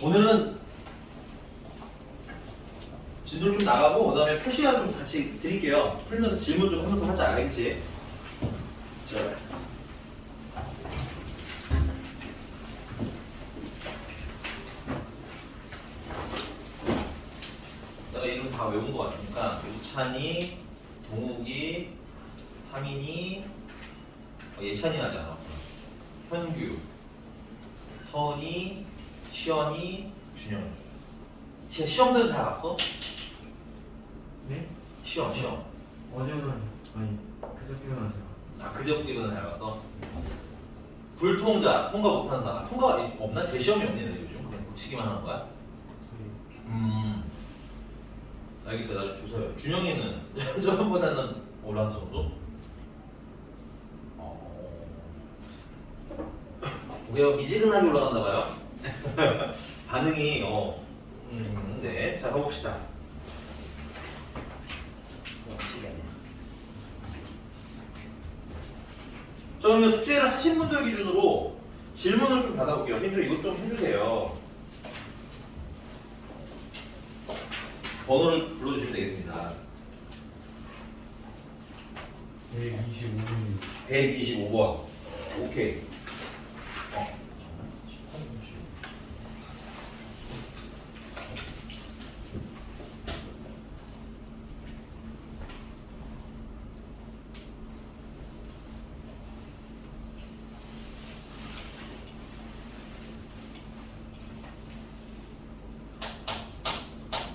오늘은 진도 좀 나가고 그다음에 표시가 좀 같이 드릴게요. 풀면서 질문 좀 하면서 하자. 알겠지? 자. 내가 이름 다 외운 것 같으니까 유찬이, 동욱이, 상인이, 예찬이 나지 않아? 현규, 선이, 시연이, 준영이. 시험도 잘 봤어? 네? 시험. 어제는 아니 그저께는 제가 아, 그저께보다 잘 봤어? 불통자, 통과 못한 사람. 통과가 없나? 제 시험이 없네, 요즘. 그냥 붙이기만 하는 거야? 알겠어요. 나도 주세요. 준영이는 저번보다는 올라서 정도? 우리가 미지근하게 올라갔나 봐요. 반응이 네. 자, 가봅시다. 자, 그러면 숙제를 하신 분들 기준으로 질문을 좀 받아볼게요. 힘들 이것 좀 해주세요. 번호를 불러주시면 되겠습니다. 125분이 125번. 오케이.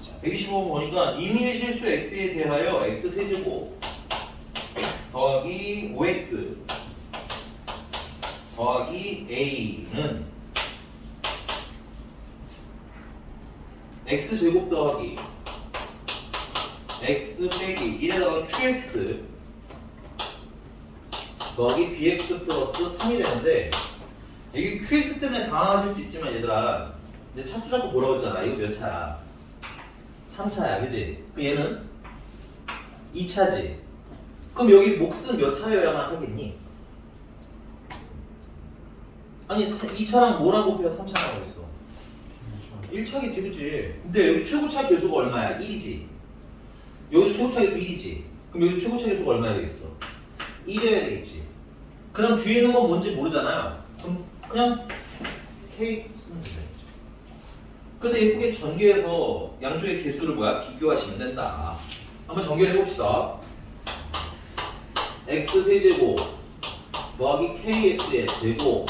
자, 125번 보니까 임의의 실수 x에 대하여 x 세제곱 더하기 5x 더하기 a는 x제곱 더하기 x 빼기 1에다가 qx 더하기 bx 플러스 3이 되는데 이게 qx 때문에 당황하실 수 있지만 얘들아 이제 차수 잡고 뭐라고 했잖아. 이거 몇 차야? 3차야, 그지? 그 얘는 2차지. 그럼 여기 몫은 몇 차여야만 하겠니? 아니 2차랑 뭐랑 곱해야 3차라고 했어? 1차겠지, 그치? 근데 여기 최고차 개수가 얼마야? 1이지. 여기도 최고차 개수 1이지. 그럼 여기 최고차 개수가 얼마야 되겠어? 1이어야 되겠지. 그 다음 뒤에 있는 건 뭔지 모르잖아요. 그럼 그냥 K 쓰면 돼. 그래서 예쁘게 전개해서 양쪽의 개수를 비교하시면 된다. 한번 전개를 해봅시다. x 세제곱 더하기 kx의 제곱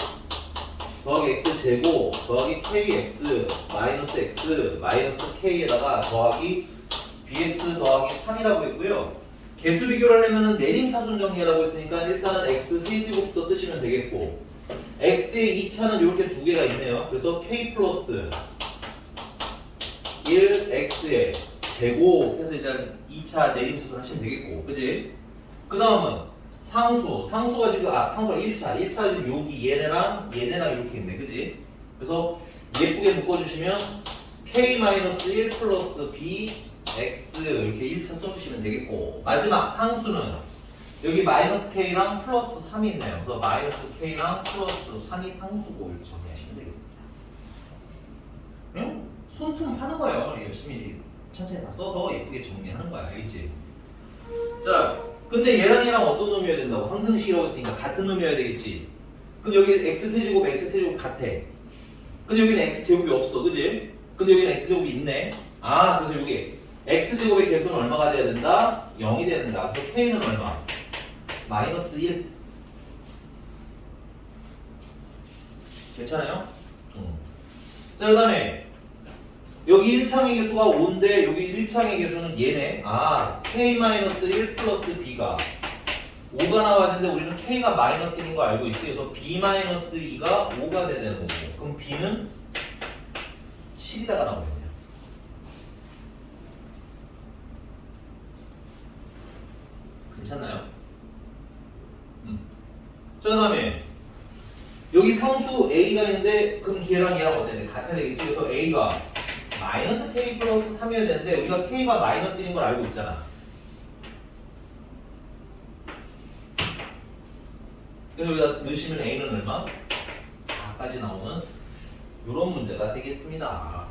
더하기 x제곱 더하기 kx 마이너스 x 마이너스 k에다가 더하기 bx 더하기 3이라고 했고요. 개수 비교를 하려면 내림사순 정리라고 했으니까 일단은 x 세제곱부터 쓰시면 되겠고 x의 2차는 이렇게 두 개가 있네요. 그래서 k 플러스 1x의 제곱 해서 이제 2차 내림차순 하시면 되겠고, 그지? 그 다음은 상수가 지금 상수가 1차 지금 여기 얘네랑 이렇게 있네, 그지? 그래서 예쁘게 묶어주시면 k-1 플러스 bx 이렇게 1차 써주시면 되겠고, 마지막 상수는 여기 마이너스 k랑 플러스 3이 있네요. 그래서 마이너스 k랑 플러스 3이 상수고 이렇게 정리하시면 되겠습니다. 응? 손품 파는 거예요. 열심히 천천히 다 써서 예쁘게 정리하는 거야, 알겠지? 자, 근데 얘랑 얘랑 어떤 놈이어야 된다고? 황등식이라고 했으니까 같은 놈이어야 되겠지. 그럼 여기 x세제곱 같아. 근데 여기는 x제곱이 없어, 그지? 근데 여기는 x제곱이 있네. 아, 그래서 여기 x제곱의 개수는 얼마가 돼야 된다? 0이 돼야 된다. 그래서 k는 얼마? 마이너스 1. 괜찮아요? 자, 그 다음에 여기 1창의 개수가 5인데 여기 1창의 개수는 얘네. 아, k-1 플러스 b가 5가 나와야 되는데 우리는 k가 마이너스 1인 거 알고 있지? 그래서 b-2가 5가 돼야 되는 거고, 그럼 b는 7이다가 나오겠네요. 괜찮나요? 자, 그 다음에 여기 상수 a가 있는데 그럼 걔랑 얘랑 어때? 같아야 되겠지? 그래서 a가 마이너스 k 플러스 3이어야 되는데 우리가 k가 마이너스 1인 걸 알고 있잖아. 그래서 여기다 넣으시면 a는 얼마? 4까지 나오는 이런 문제가 되겠습니다.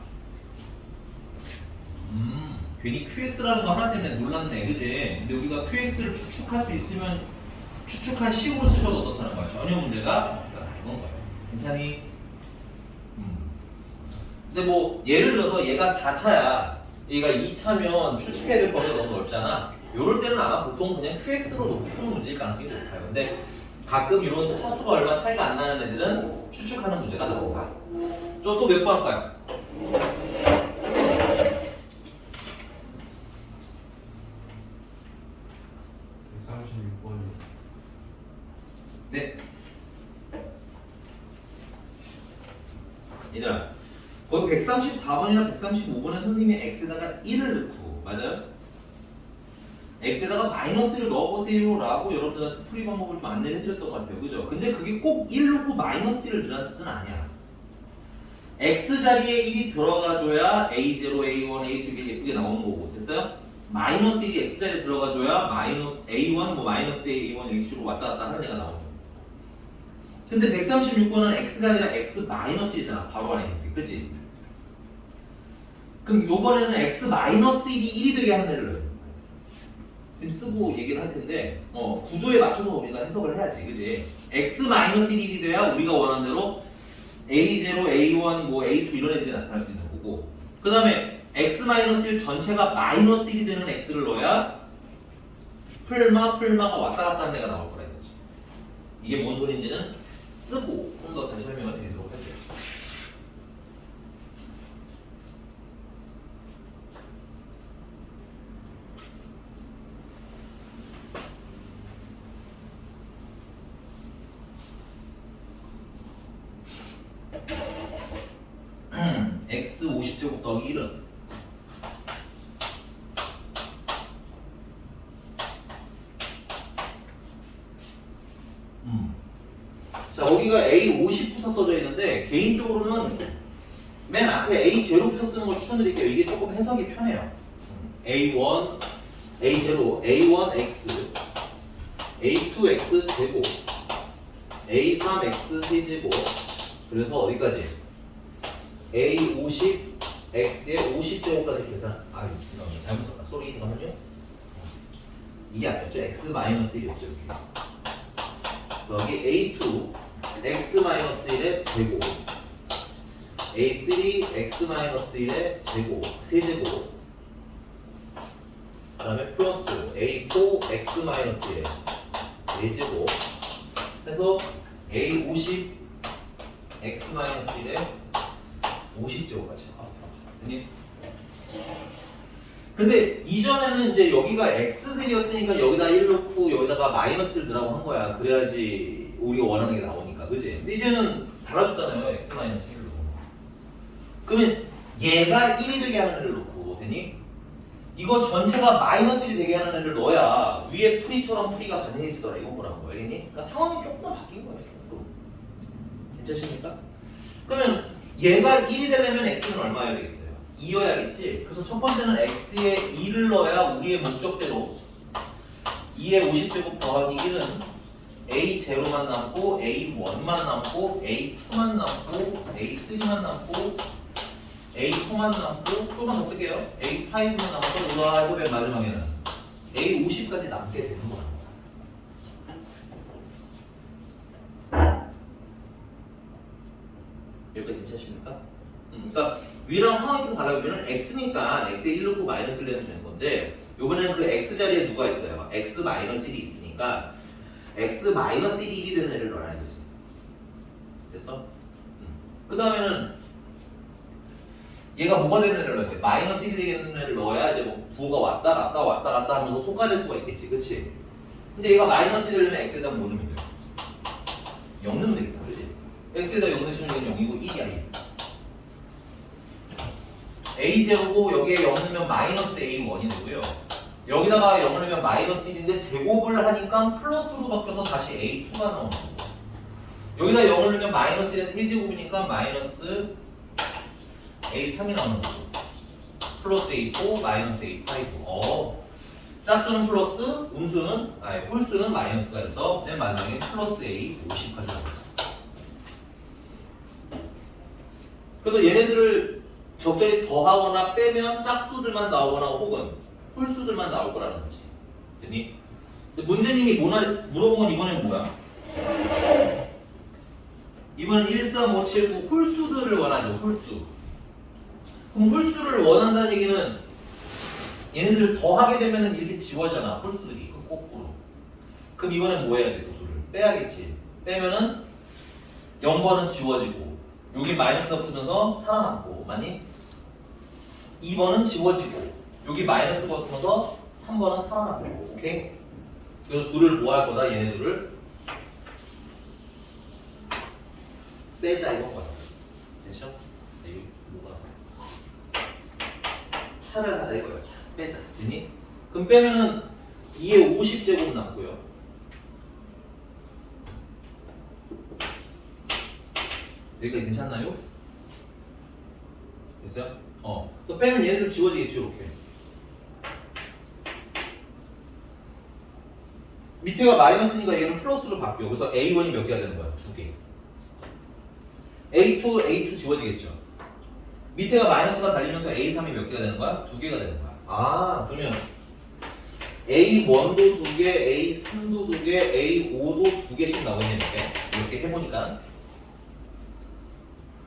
괜히 QX라는 거 하나 때문에 놀랐네, 그지? 근데 우리가 QX를 추측할 수 있으면 추측할 식으로 쓰셔도 어떻다는 거야? 전혀 문제가 없다 이건 거예요. 괜찮니? 근데 뭐 예를 들어서 얘가 4차야, 얘가 2차면 추측해야 될 범위가 너무 넓잖아. 이럴 때는 아마 보통 그냥 QX로 놓고 푸는 문제일 가능성이 높아요. 근데 가끔 이런 차수가 얼마 차이가 안 나는 애들은 추측하는 문제가 나온다. 또 몇 번 할까요? 136번. 네. 얘들아, 거기 134번이나 135번에 선생님이 x에다가 1을 넣고, 맞아요? x에다가 마이너스를 넣어보세요 라고 여러분들한테 풀이 방법을 좀 안내를 해드렸던 것 같아요, 그죠? 근데 그게 꼭 1 넣고 마이너스 1을 넣으라는 뜻은 아니야. x 자리에 1이 들어가줘야 a0, a1, a2 이게 예쁘게 나오는 거고, 됐어요? 마이너스 1이 x 자리에 들어가줘야 마이너스 a1, 뭐 마이너스 a1 이렇게 식으로 왔다 갔다 하는 애가 나오죠. 근데 136번은 x가 아니라 x 마이너스 1이잖아, 괄호 안에 있는 게, 그치? 그럼 요번에는 x 마이너스 1이 1이 되게 하는 애를 넣어요. 지금 쓰고 얘기를 할 텐데, 구조에 맞춰서 우리가 해석을 해야지, 그치? x 마이너스 1이 돼야 우리가 원하는 대로 a0, a1, 뭐 a2 이런 애들이 나타날 수 있는 거고, 그 다음에 x 마이너스 1 전체가 마이너스 1이 되는 x를 넣어야 풀마가 왔다 갔다 하는 애가 나올 거라 이거지. 이게 뭔 소리인지는 쓰고 좀 더 다시 설명을 드리도록 할게요. x 50제곱 더하기 1은 자, 여기가 A50부터 써져 있는데 개인적으로는 맨 앞에 A0부터 쓰는 걸 추천드릴게요. 이게 조금 해석이 편해요. A1, A0, A1X, A2X 제곱, A3X 세제곱, 그래서 어디까지? A50X의 50제곱까지 계산. 잘못 썼다. 쏘리, 잠깐만요. 이게 아니었죠? X-1이었죠, 여기 A2 x-1의 제곱, A3 x-1의 제곱, 세제곱, 그 다음에 플러스 A4 x-1의 4제곱 해서 A50 x-1의 50제곱까지. 근데 이전에는 이제 여기가 x들이었으니까 여기다 1 넣고 여기다가 마이너스를 넣으라고 한 거야. 그래야지 우리가 원하는 게 나오니까, 그지? 근데 이제는 달라졌잖아요. x 마이너스 1로. 그러면 얘가 1이 되게 하는 애를 넣고, 되니? 이거 전체가 마이너스 1이 되게 하는 애를 넣어야 위에 풀이처럼 풀이가 가능해지더라. 이건 뭐라는 거야, 알겠니? 그러니까 상황이 조금만 바뀐 거예요, 조금. 괜찮습니까? 그러면 얘가 1이 되려면 x는 얼마여야 되겠어요? 2여야겠지? 그래서 첫 번째는 x에 2를 넣어야 우리의 목적대로 2의 50제곱 더하기 1은 a0만 남고 a1만 남고 a2만 남고 a3만 남고 a4만 남고 조금만 더 쓸게요. a5만 남고 올라가서 맨 마지막에는 a50까지 남게 되는 거야. 여기까지 괜찮으십니까? 그러니까 위랑 상황이 좀 달라요. 위는 x니까 x에 1 넣고 마이너스를 내면 되는 건데 요번에는 그 x 자리에 누가 있어요? x 마이너스 1이 있으니까 x 마이너스 1이 되는 애를 넣어야 되지. 됐어? 그 다음에는 얘가 뭐가 되는 애를 넣어야 돼? 마이너스 1이 되는 애를 넣어야 이제 뭐 부호가 왔다 갔다 왔다 갔다 하면서 속가될 수가 있겠지, 그치? 근데 얘가 마이너스 1이 되려면 x에다 뭐 넣으면 돼요? 0 넣으면 되겠다, 그치? x에다 0 넣으시면 이건 0이고 1이야, 1. a0고 여기에 0 넣으면 마이너스 a1이 되고요. 여기다가 0을 넣으면 마이너스 1인데 제곱을 하니까 플러스로 바뀌어서 다시 a2가 나오는 거고, 여기다 0을 넣으면 마이너스 1의 세제곱이니까 마이너스 a3이 나오는 거고, 플러스 a4 마이너스 a5. 짝수는 플러스, 홀수는 마이너스가 돼서 맨 마지막에 플러스 a50까지 나옵니다. 그래서 얘네들을 적절히 더하거나 빼면 짝수들만 나오거나 혹은 홀수들만 나올 거라는 거지. 됐니? 근데 문제님이 물어본 건 이번엔 뭐야? 이번엔 1, 3, 5, 7, 9 홀수들을 원하죠. 홀수. 그럼 홀수를 원한다는 얘기는 얘네들을 더하게 되면은 이렇게 지워잖아. 홀수들이. 그 거꾸로. 그럼 이번엔 뭐 해야겠어? 둘을 빼야겠지. 빼면은 0번은 지워지고 여기 마이너스가 붙으면서 살아남고 맞니? 2번은 지워지고 여기 마이너스가 붙으면서 3번은 살아남고 오케이? 그래서 둘을 뭐 할 거다? 얘네들을 빼자 이건 거야. 됐죠? 이게 뭐가 차를 하자 이거야. 차 빼자. 됐니? 그럼 빼면은 2에 50제곱 남고요. 여기까지 괜찮나요? 됐어요? 또 빼면 얘네들 지워지겠죠, 이렇게. 밑에가 마이너스니까 얘는 플러스로 바뀌어. 그래서 A1이 몇 개가 되는 거야? 2개. A2 지워지겠죠. 밑에가 마이너스가 달리면서 A3이 몇 개가 되는 거야? 2개가 되는 거야. 아, 그러면 A1도 2개, A3도 2개, A5도 2개씩 나오겠네, 이렇게 해보니까.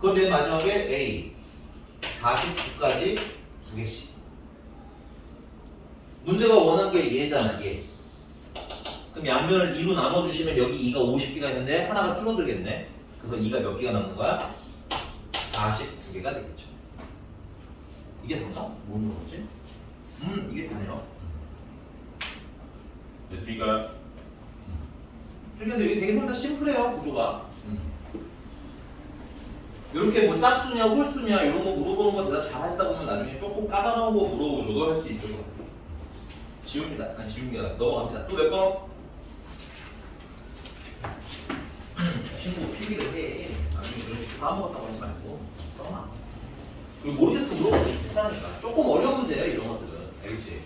그럼 맨 마지막에 A 49까지 2개씩. 문제가 원한 게 얘잖아, 얘. 그럼 양변을 2로 나눠주시면 여기 2가 50개가 있는데 하나가 줄어들겠네. 그래서 2가 몇 개가 남는 거야? 49개가 되겠죠. 이게 된가? 뭐 물어보지? 이게 되네요. 됐습니까? 그래서 여기 되게 생각 심플해요, 구조가. 이렇게 뭐 짝수냐 홀수냐 이런 거 물어보는 거 대답 잘 하시다 보면 나중에 조금 까다로운 거 물어보셔도 할 수 있을 것 같아요. 지웁니다. 아니 지웁니다. 넘어갑니다. 또 몇 번? 친구 필기를 해. 나중에 이렇게 다 먹었다고 하지 말고 써놔. 그리고 모르겠으면 물어보면 괜찮으니까. 조금 어려운 문제예요 이런 것들은. 알겠지?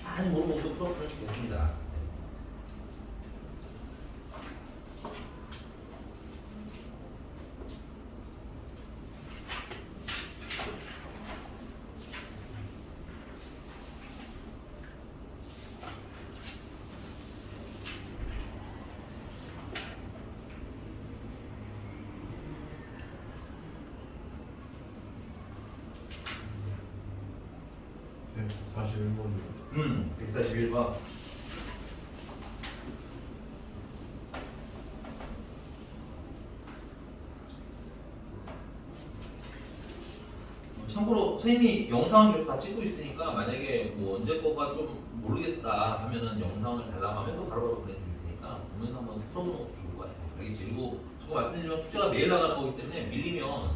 많이 모르면 좀 풀었으면 좋겠습니다. 네, 41번이요. 141번. 참고로 선생님이 영상을 계속 다 찍고 있으니까 만약에 뭐 언제 거가 좀 모르겠다 하면은 영상을 달라고 하면 또 바로바로 보내줄 테니까 보면서 한번 풀어보는 것도 좋을 것 같아요. 알겠지? 그리고 저거 말씀드리지만 숙제가 매일 나가는 거기 때문에 밀리면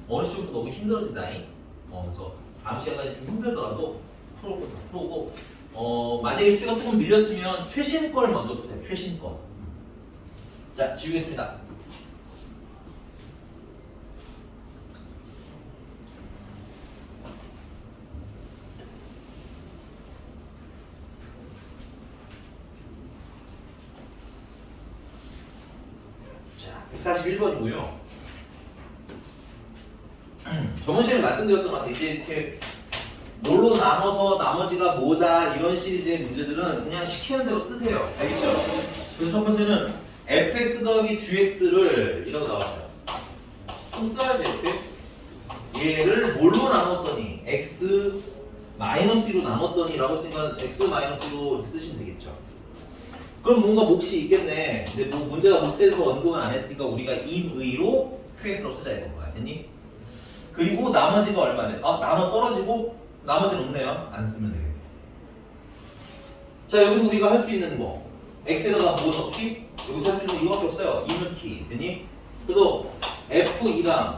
어느 시점부터 너무 힘들어진다잉. 그래서 다음 시간까지 좀 힘들더라도 풀고 다 풀고 만약에 숙제가 조금 밀렸으면 최신 거를 먼저 보세요. 최신 거. 자, 지우겠습니다. 자, 141번이고요. 저번 시간에 말씀드렸던 것 같아요. 이제 이렇게 뭘로 나눠서 나머지가 뭐다 이런 시리즈의 문제들은 그냥 시키는 대로 쓰세요. 알겠죠? 그래서 첫 번째는 fx 더하기 gx를 이라고 나왔어요. 그럼 써야지 이렇게. 얘를 뭘로 나눴더니 x 마이너스 2로 나눴더니 라고 했으니까 x 마이너스 2로 쓰시면 되겠죠. 그럼 뭔가 몫이 있겠네. 근데 뭐 문제가 몫에 대해서 언급은 안 했으니까 우리가 임의로 qx로 쓰자 이건 거야. 됐니? 그리고 나머지가 얼마래? 나눠 떨어지고 나머지는 없네요. 안 쓰면 되겠네. 자, 여기서 우리가 할 수 있는 거 x에다가 뭐 넣기? 여기서 할 수 있는 거 이거밖에 없어요. 2 넣기. 됐니? 그래서 f2랑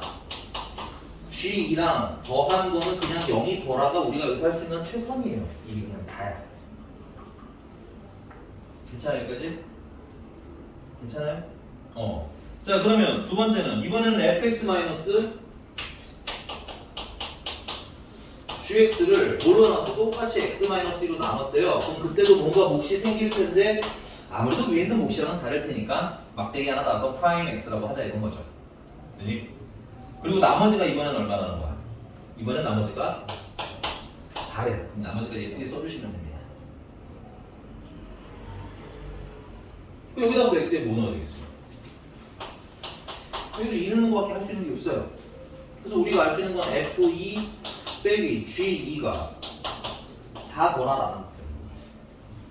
g2랑 더한 거는 그냥 0이 더라가 우리가 여기서 할 수 있는 최선이에요. 이게 그냥 다야. 괜찮아요, 여기까지? 괜찮아요? 자, 그러면 두 번째는 이번에는 fx 마이너스 gx를 뭘로 나눠서 똑같이 x 마이너스 2로 나눴대요. 그럼 그때도 뭔가 몫이 생길 텐데 아무래도 위에 있는 몫이랑은 다를 테니까 막대기 하나 놔서 프라임 x라고 하자 이런 거죠. 되니? 그리고 나머지가 이번엔 얼마 나는 거야? 이번엔 나머지가 4래. 그럼 나머지가 예쁘게 써주시면 됩니다. 여기다가 x에 뭐 넣어야 되겠어? 여기도 2 넣는 거밖에 할 수 있는 게 없어요. 그래서 우리가 알 수 있는 건 f2 빼기 g2가 4 더하라는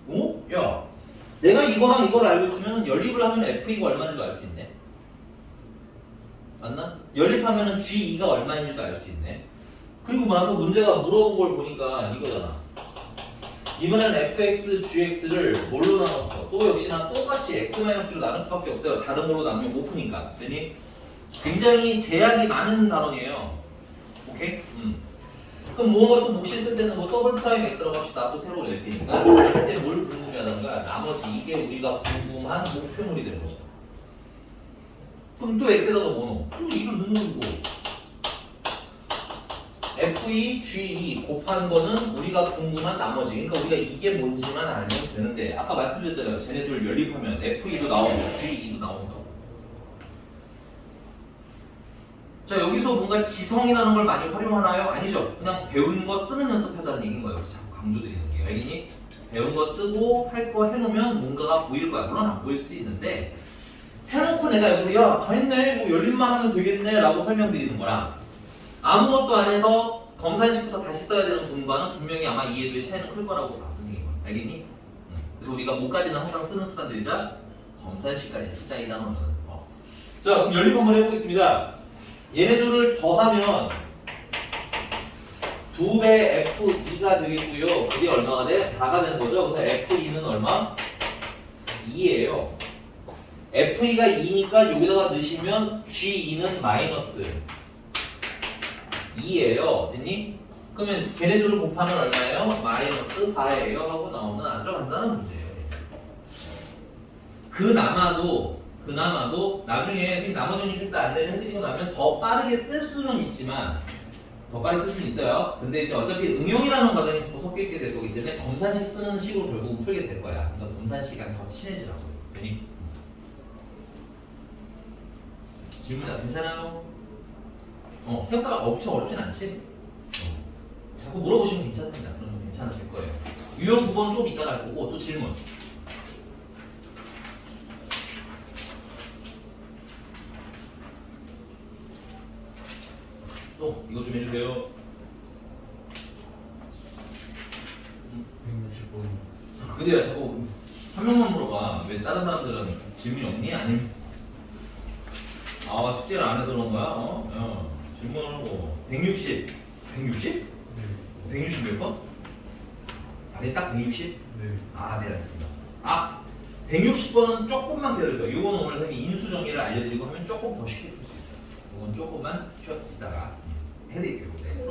어? 야, 내가 이거랑 이걸 알고 있으면 연립을 하면 f2가 얼마인지도 알 수 있네. 맞나? 연립하면 g2가 얼마인지도 알 수 있네. 그리고 나서 문제가 물어본 걸 보니까 이거잖아. 이번에는 fx, gx를 뭘로 나눴어? 또 역시나 똑같이 x-로 나눌 수밖에 없어요. 다른 걸로 나누면 못 푸니까. 되니? 굉장히 제약이 많은 단원이에요. 오케이? 그럼 무언가 또 몫이 있을 때는 뭐 더블 프라임 x라고 합시다. 또 새로 낼 테니까. 그때 뭘 궁금해하던가 나머지 이게 우리가 궁금한 목표물이 되는 거죠. 그럼 또 x에다가 뭐 넣어? 또 이걸 넣는 거고. F2, G2 곱한 거는 우리가 궁금한 나머지. 그러니까 우리가 이게 뭔지만 알면 되는데 아까 말씀드렸잖아요. 쟤네들 연립하면 F2도 나오고 G2도 나온다고. 자, 여기서 뭔가 지성이라는 걸 많이 활용하나요? 아니죠. 그냥 배운 거 쓰는 연습하자는 얘기인 거예요. 자꾸 강조드리는 게. 알겠니? 배운 거 쓰고 할 거 해놓으면 뭔가가 보일 거야. 물론 안 보일 수도 있는데 해놓고 내가 여기서 야, 다 했네. 뭐 연립만 하면 되겠네. 라고 설명드리는 거랑 아무것도 안 해서 검산식부터 다시 써야 되는 분과는 분명히 아마 이해도의 차이는 클 거라고 봐서는 얘기해. 알겠니? 그래서 우리가 뭐까지는 항상 쓰는 습관들이자 검산식까지 쓰자 이 단어는. 자, 그럼 연립 한번 해보겠습니다. 얘네들을 더하면 2배 F2가 되겠고요. 그게 얼마가 돼? 4가 되는 거죠. 그래서 F2는 얼마? 2예요. F2가 2니까 여기다가 넣으시면 G2는 마이너스 2예요. 됐니? 그러면 걔네들을 곱하면 얼마예요? 마이너스 4예요 하고 나오는 아주 간단한 문제예요. 그나마도 나중에 선생님 나머지 문제 좀 안내를 해드리고 나면 더 빠르게 쓸 수는 있지만 더 빠르게 쓸 수는 있어요. 근데 이제 어차피 응용이라는 과정이 자꾸 섞여 있게 될 거기 때문에 검산식 쓰는 식으로 결국은 풀게 될 거야. 그러니까 검산식이랑 더 친해지라고. 되니? 질문 괜찮아요? 생각보다 엄청 어렵진 않지? 자꾸 물어보시면 괜찮습니다. 그러면 괜찮으실 거예요. 유형 9번 좀 이따 갈 거고 또 질문. 또 이거 좀 해주세요. 165번. 근데 자꾸 한 명만 물어봐. 왜 다른 사람들은 질문이 없니? 아니면 숙제를 안 해서 그런 거야? 질문을 하고 160? 160? 네. 160 몇 번? 아니 딱 160? 네. 네 알겠습니다. 160번은 조금만 기다려줘요. 이거는 오늘 선생님이 인수 정리를 알려드리고 하면 조금 더 쉽게 풀 수 있어요. 이건 조금만 쉬었다가 해드릴게요. 네.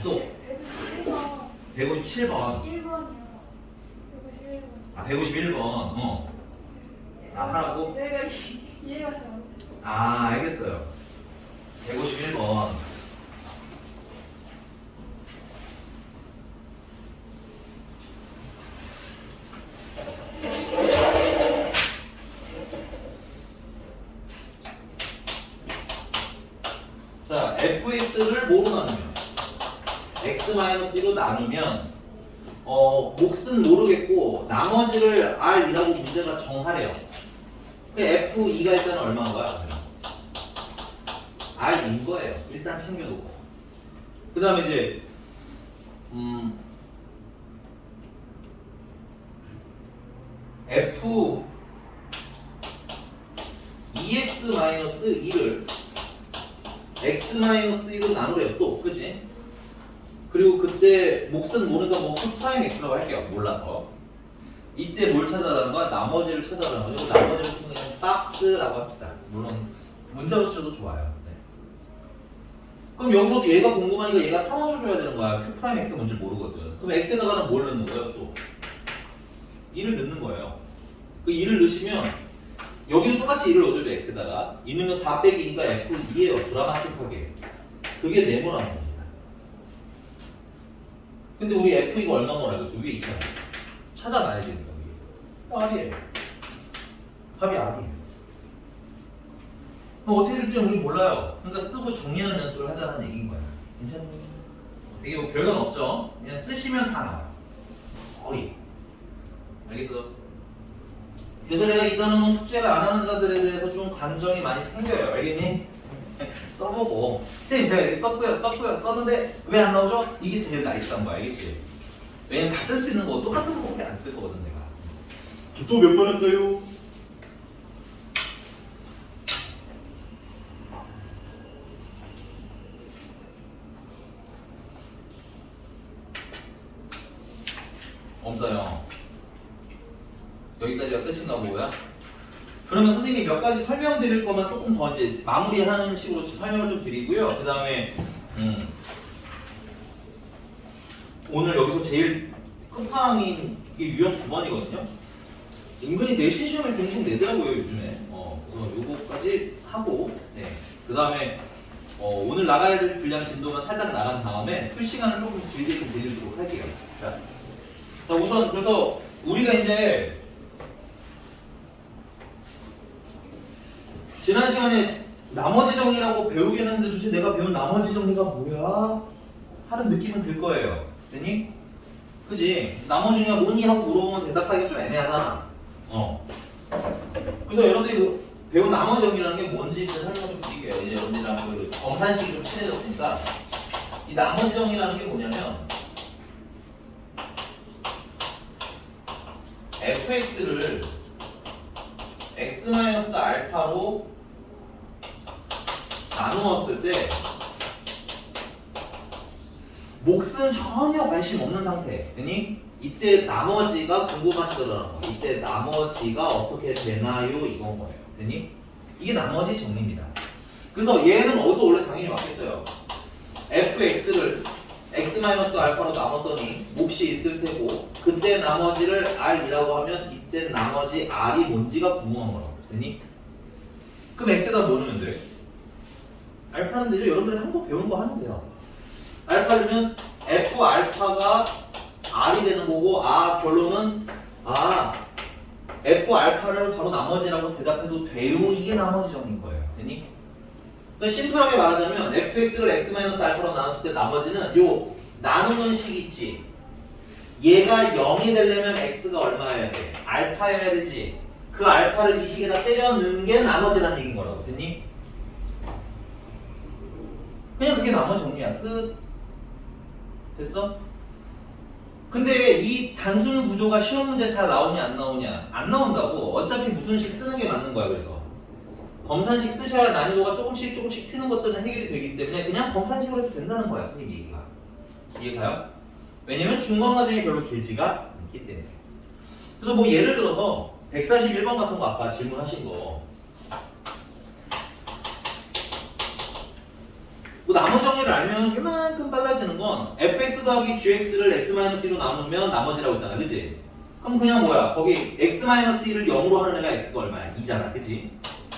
또 157번. 1번이요. 151번. 151번. 하라고? 여기가 이해가 잘 안 돼. 알겠어요. 151번. 자, fx를 뭐로 나누면? x-1로 나누면 몫은 모르겠고 나머지를 r이라고 문제가 정하래요. f2가 일단 얼마인 거야? r인 거예요. 일단 챙겨놓고. 그 다음에 이제 f 2x-1을 x-1로 나누래요. 또 그지? 그리고 그때 몫은 모르니까 뭐 프라임 x라고 할게요. 몰라서. 이때 뭘 찾아라는 거야? 나머지를 찾아라는 거죠. 나머지를 찾는 그냥 박스라고 합시다. 물론 문자로 쓰셔도 좋아요. 네. 그럼 여기서도 얘가 궁금하니까 얘가 탐험을 줘야 되는 거야. q 프라임 x가 뭔지 모르거든. 그럼 x에다가는 뭘 넣는 거예요? 또 2를 넣는 거예요. 그 2를 넣으시면 여기도 똑같이 2를 넣어줘도 x에다가 2 넣으면 4 빼기 2가 f2예요. 드라마틱하게. 그게 네모라는 겁니다. 근데 우리 f2가 얼마인 걸 알고 있어? 위에 있잖아. 찾아놔야 됩니다. R이에요. 답이 R이에요. 그럼 어떻게 될지 우리 몰라요. 그러니까 쓰고 정리하는 연습을 하자는 얘기인 거야. 괜찮니? 되게 뭐 별건 없죠? 그냥 쓰시면 다 나와요. 거의. 알겠어? 그래서 내가 이 단어는 숙제를 안 하는 자들에 대해서 좀 감정이 많이 생겨요. 알겠니? 써보고. 선생님 제가 이렇게 썼는데 왜 안 나오죠? 이게 제일 나이스한 거야. 알겠지? 왜냐면 다 쓸 수 있는 거 똑같은 거밖에 안 쓸 거거든 내가. 또 몇 번 할까요? 없어요. 여기까지가 끝인가 보고요. 그러면 선생님이 몇 가지 설명드릴 거만 조금 더 이제 마무리하는 식으로 설명을 좀 드리고요. 그 다음에 오늘 여기서 제일 끝판왕인 게 유형 9번이거든요. 은근히 내신 시험에 종종 내더라고요 요즘에. 요거까지 하고, 네. 그 다음에 오늘 나가야 될 분량 진도만 살짝 나간 다음에 풀 시간을 조금 길게 좀 드리도록 할게요. 자, 우선 그래서 우리가 이제 지난 시간에 나머지 정리라고 배우긴 했는데 도대체 내가 배운 나머지 정리가 뭐야? 하는 느낌은 들 거예요. 됐니? 그지? 나머지 정리가 뭐니? 하고 물어보면 대답하기가 좀 애매하잖아. 그래서 여러분들이 그 배운 나머지 정리라는 게 뭔지 진짜 설명 좀 드릴게요. 이제 여러분들이랑 그 검산식이 좀 친해졌으니까 이 나머지 정리라는 게 뭐냐면 fx를 x-알파로 나누었을 때 몫은 전혀 관심 없는 상태. 그니 이때 나머지가 궁금하시더라는 거. 이때 나머지가 어떻게 되나요? 이건 거예요. 그니 이게 나머지 정리입니다. 그래서 얘는 어디서 원래 당연히 왔겠어요. fx를 x-알파로 나눴더니 몫이 있을 테고 그때 나머지를 r이라고 하면 이때 나머지 r이 뭔지가 궁금한 거라고. 되니? 그럼 x에다 뭐 넣으면 돼? 알파는 되죠? 여러분들이 한번 배우는 거 하면 돼요. 알파면 f 알파가 r이 되는 거고 결론은 f 알파를 바로 나머지라고 대답해도 돼요. 이게 나머지 정리인 거예요. 되니? 그러니까 심플하게 말하자면 fx를 x-알파로 나눴을 때 나머지는 요 나누는 식 있지. 얘가 0이 되려면 x가 얼마여야 돼? 알파여야 되지. 그 알파를 이 식에다 때려 넣은 게 나머지라는 얘기인 거라고. 됐니? 그냥 그게 나머지 정리야. 끝. 됐어? 근데 이 단순 구조가 시험 문제 잘 나오냐 안 나오냐? 안 나온다고. 어차피 무슨 식 쓰는 게 맞는 거야. 그래서 검산식 쓰셔야 난이도가 조금씩 튀는 것들은 해결이 되기 때문에 그냥 검산식으로 해도 된다는 거야. 선생님 얘기가. 이해가요? 왜냐면 중간 과정이 별로 길지가 않기 때문에. 그래서 뭐 예를 들어서 141번 같은 거 아까 질문하신 거 뭐 나머지 정리를 알면 이만큼 빨라지는 건 fx 더하기 gx를 x-1로 나누면 나머지라고 했잖아. 그치? 그럼 그냥 뭐야? 거기 x-1을 0으로 하는 애가 x가 얼마야? 2잖아. 그치?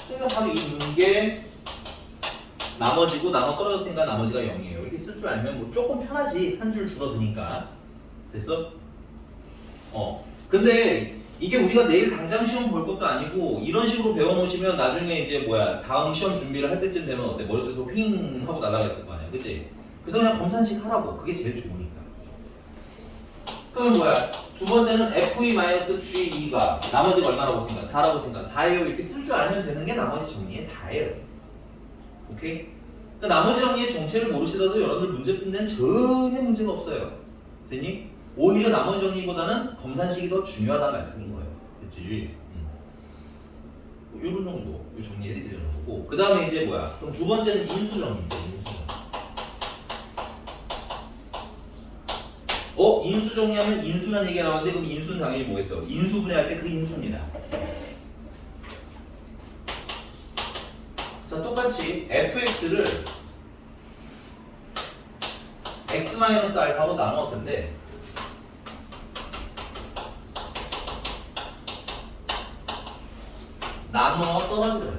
그러니까 바로 이게 나머지고 나눠 떨어졌으니까 나머지가 0이에요. 이렇게 쓸 줄 알면 뭐 조금 편하지. 한 줄 줄어드니까. 됐어? 근데 이게 우리가 내일 당장 시험 볼 것도 아니고 이런 식으로 배워놓으시면 나중에 이제 뭐야 다음 시험 준비를 할 때쯤 되면 어때? 머릿속에서 휘잉 하고 날아갔을 거 아니야. 그치? 그래서 그냥 검산식 하라고. 그게 제일 좋으니까. 그러면 뭐야? 두 번째는 fe-g2가 나머지가 얼마라고 쓴가? 4라고 쓴가? 4예요. 이렇게 쓸 줄 알면 되는 게 나머지 정리의 다예요. 오케이? 그러니까 나머지 정리의 정체를 모르시더라도 여러분들 문제 푸는 데는 전혀 문제가 없어요. 됐니? 오히려 나머지 정리보다는 검산식이 더 중요하다는 말씀인 거예요. 됐지? 이런 정도 정리해드리려는 거고 그 다음에 이제 뭐야? 그럼 두 번째는 인수 정리입니다. 인수. 인수 정리하면 인수라는 얘기가 나오는데 그럼 인수는 당연히 뭐겠어? 인수 분해할 때 그 인수입니다. 자, 똑같이 fx를 x-알파로 나누었을 때 나누어 떨어지더라.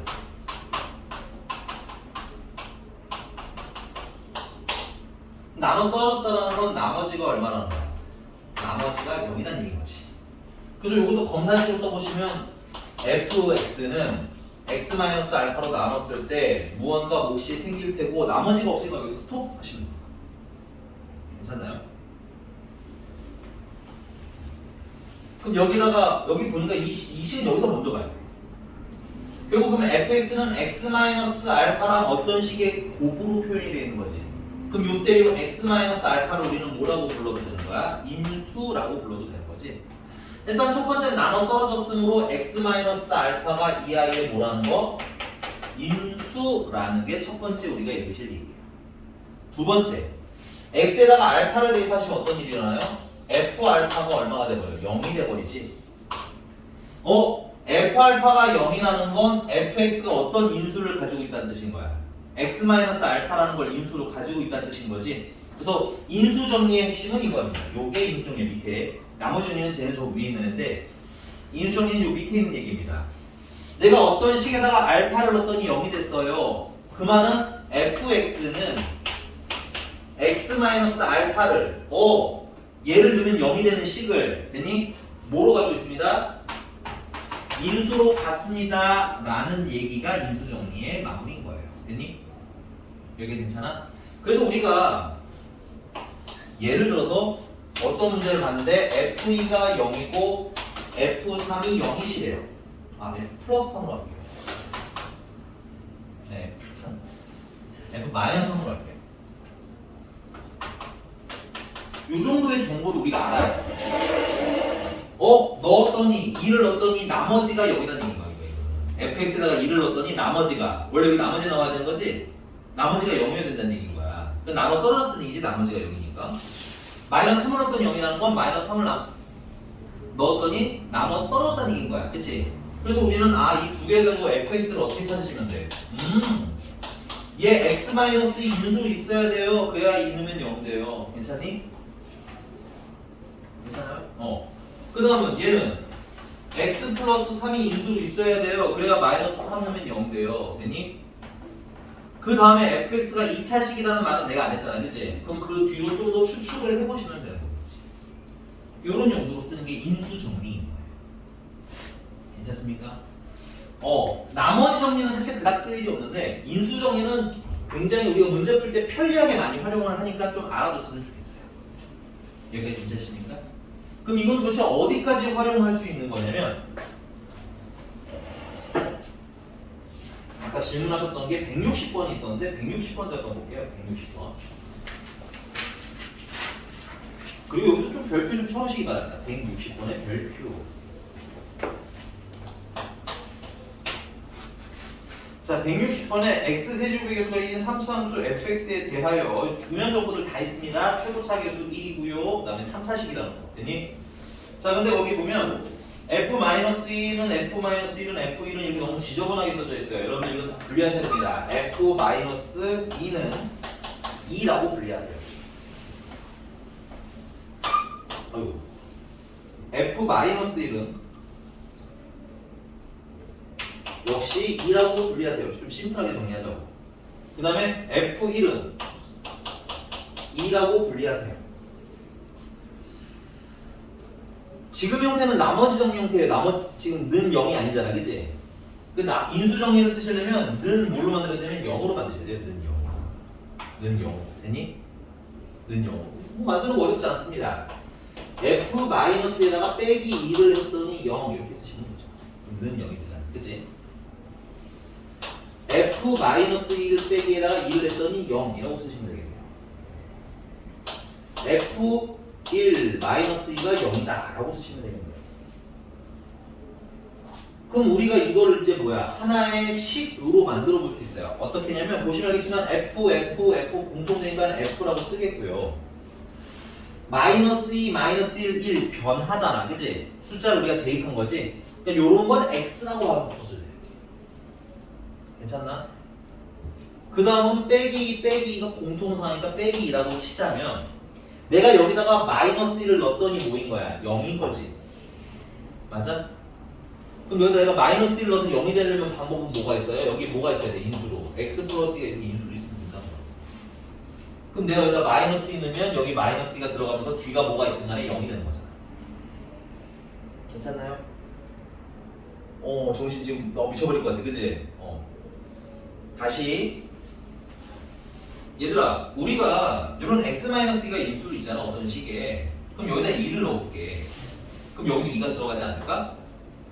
나눠 떨어졌다는 건 나머지가 얼마라는 거야? 나머지가 0이라는 얘기인 거지. 그래서 이것도 검사식으로 써보시면 fx는 x-알파로 나눴을 때 무언가 몫이 생길 테고 나머지가 없으니까 여기서 스톱 하시면 돼요. 괜찮나요? 그럼 여기다가 여기 보니까 이 식은 여기서 먼저 가요. 결국 그러면 fx는 x-알파랑 어떤 식의 곱으로 표현이 되어 있는 거지. 그럼 이때 이 x-알파를 우리는 뭐라고 불러도 되는 거야? 인수라고 불러도 되는 거지. 일단 첫 번째 나눠 떨어졌으므로 x-알파가 이 아이의 뭐라는 거? 인수라는 게 첫 번째 우리가 읽으실 얘기예요. 두 번째, x에다가 알파를 대입하시면 어떤 일이 일어나요? f알파가 얼마가 돼버려요? 0이 돼버리지. f알파가 0이 나는 건 fx가 어떤 인수를 가지고 있다는 뜻인 거야. x-알파라는 걸 인수로 가지고 있다는 뜻인 거지. 그래서 인수 정리의 핵심은 이거입니다. 요게 인수 정리 밑에, 나머지 정리는 쟤는 저 위에 있는 애인데 인수 정리는 요 밑에 있는 얘기입니다. 내가 어떤 식에다가 알파를 넣었더니 0이 됐어요. 그 말은 fx는 x-알파를 얘를 넣으면 0이 되는 식을 됐니? 뭐로 가지고 있습니다? 인수로 갔습니다 라는 얘기가 인수 정리의 마무리인 거예요. 됐니? 여기 괜찮아? 그래서 우리가 예를 들어서 어떤 문제를 봤는데 f2가 0이고 f3이 0이시래요. 네, 플러스 3으로 할게요. 네, 플러스 3. f 마이너스 3으로 할게요. 요 정도의 정보를 우리가 알아요. 넣었더니 2를 넣었더니 나머지가 0이라는 얘기인 거야. fx에다가 2를 넣었더니 나머지가 원래 여기 나머지 나와야 되는 거지? 나머지가 0이어야 된다는 얘기인 거야. 그러니까 나눠 떨어졌더니 이제 나머지가 0이니까 마이너스 3을 넣었더니 0이라는 건 마이너스 3을 넣었더니 나눠 떨어졌다는 얘기인 거야. 그치? 그래서 우리는 이 두 개 가지고 fx를 어떻게 찾으시면 돼? 얘 x-2 인수로 있어야 돼요. 그래야 2 넣으면 0 돼요. 괜찮니? 괜찮아요? 그 다음은 얘는 x 플러스 3이 인수로 있어야 돼요. 그래야 마이너스 3 넣으면 0 돼요. 되니? 그 다음에 fx가 2차식이라는 말은 내가 안 했잖아. 그치? 그럼 그 뒤로 좀 더 추측을 해보시면 되는 거지. 요런 용도로 쓰는 게 인수 정리인 거예요. 괜찮습니까? 나머지 정리는 사실 그닥 쓸 일이 없는데 인수 정리는 굉장히 우리가 문제 풀 때 편리하게 많이 활용을 하니까 좀 알아뒀으면 좋겠어요. 여기가 괜찮습니까? 그럼 이건 도대체 어디까지 활용할 수 있는 거냐면 아까 질문하셨던 게 160번이 있었는데 160번 잠깐 볼게요. 160번. 그리고 여기서 좀 별표 좀 쳐주시기 바랍니다. 160번의 별표. 자, 160번에 x세제곱의 개수가 1인 삼수함수 fx에 대하여 중요한 정보들 다 있습니다. 최고차 개수 1이고요. 그 다음에 3차식이라는 거. 되니? 자, 근데 거기 보면 f-1은 f-1은 f1은 이렇게 너무 지저분하게 써져 있어요. 여러분 이거 다 분리하셔야 됩니다. f-2는 2라고 분리하세요. 아이고. f-1은 역시 2라고 분리하세요. 좀 심플하게 정리하자고. 그 다음에 F1은 2라고 분리하세요. 지금 형태는 나머지 정리 형태예요. 지금 는 0이 아니잖아. 그치? 인수 정리를 쓰시려면 는 뭘로 만들어야 되면 0으로 만드셔야 돼요. 는 0. 됐니? 는 0. 만드는 거 어렵지 않습니다. F-에다가 빼기 2를 했더니 0 이렇게 쓰시면 되죠. 는 0이 되잖아. 그치? F-1을 빼기에다가 2를 했더니 0이라고 쓰시면 되겠네요. F1-2가 0이다 라고 쓰시면 되겠네요. 그럼 우리가 이거를 이제 하나의 식으로 만들어 볼 수 있어요. 어떻게 하냐면 보시면 알겠지만 F 공통되니까 F라고 쓰겠고요. -2, -1, 1 변하잖아. 그치? 숫자를 우리가 대입한 거지? 그러니까 요런 건 X라고 바로 바꿔줘야 돼요. 괜찮나? 그 다음은 빼기가 공통상이니까 빼기 2라고 치자면 내가 여기다가 -1을 넣었더니 뭐인 거야? 0인 거지. 맞아? 그럼 여기다 내가 -1을 넣어서 0이 되려면 방법은 뭐가 있어요? 여기 뭐가 있어야 돼? 인수로. x 플러스 2가 이렇게 인수로 있으면 된다. 그럼 내가 여기다 -2 넣으면 여기 -2가 들어가면서 뒤가 뭐가 있든 간에 0이 되는 거잖아. 괜찮나요? 정신 지금 너무 미쳐버릴 것 같아, 그지? 다시 얘들아, 우리가 이런 x-2가 인수로 있잖아, 어떤 식에. 그럼 여기다 2를 넣어볼게. 그럼 여기도 2가 들어가지 않을까?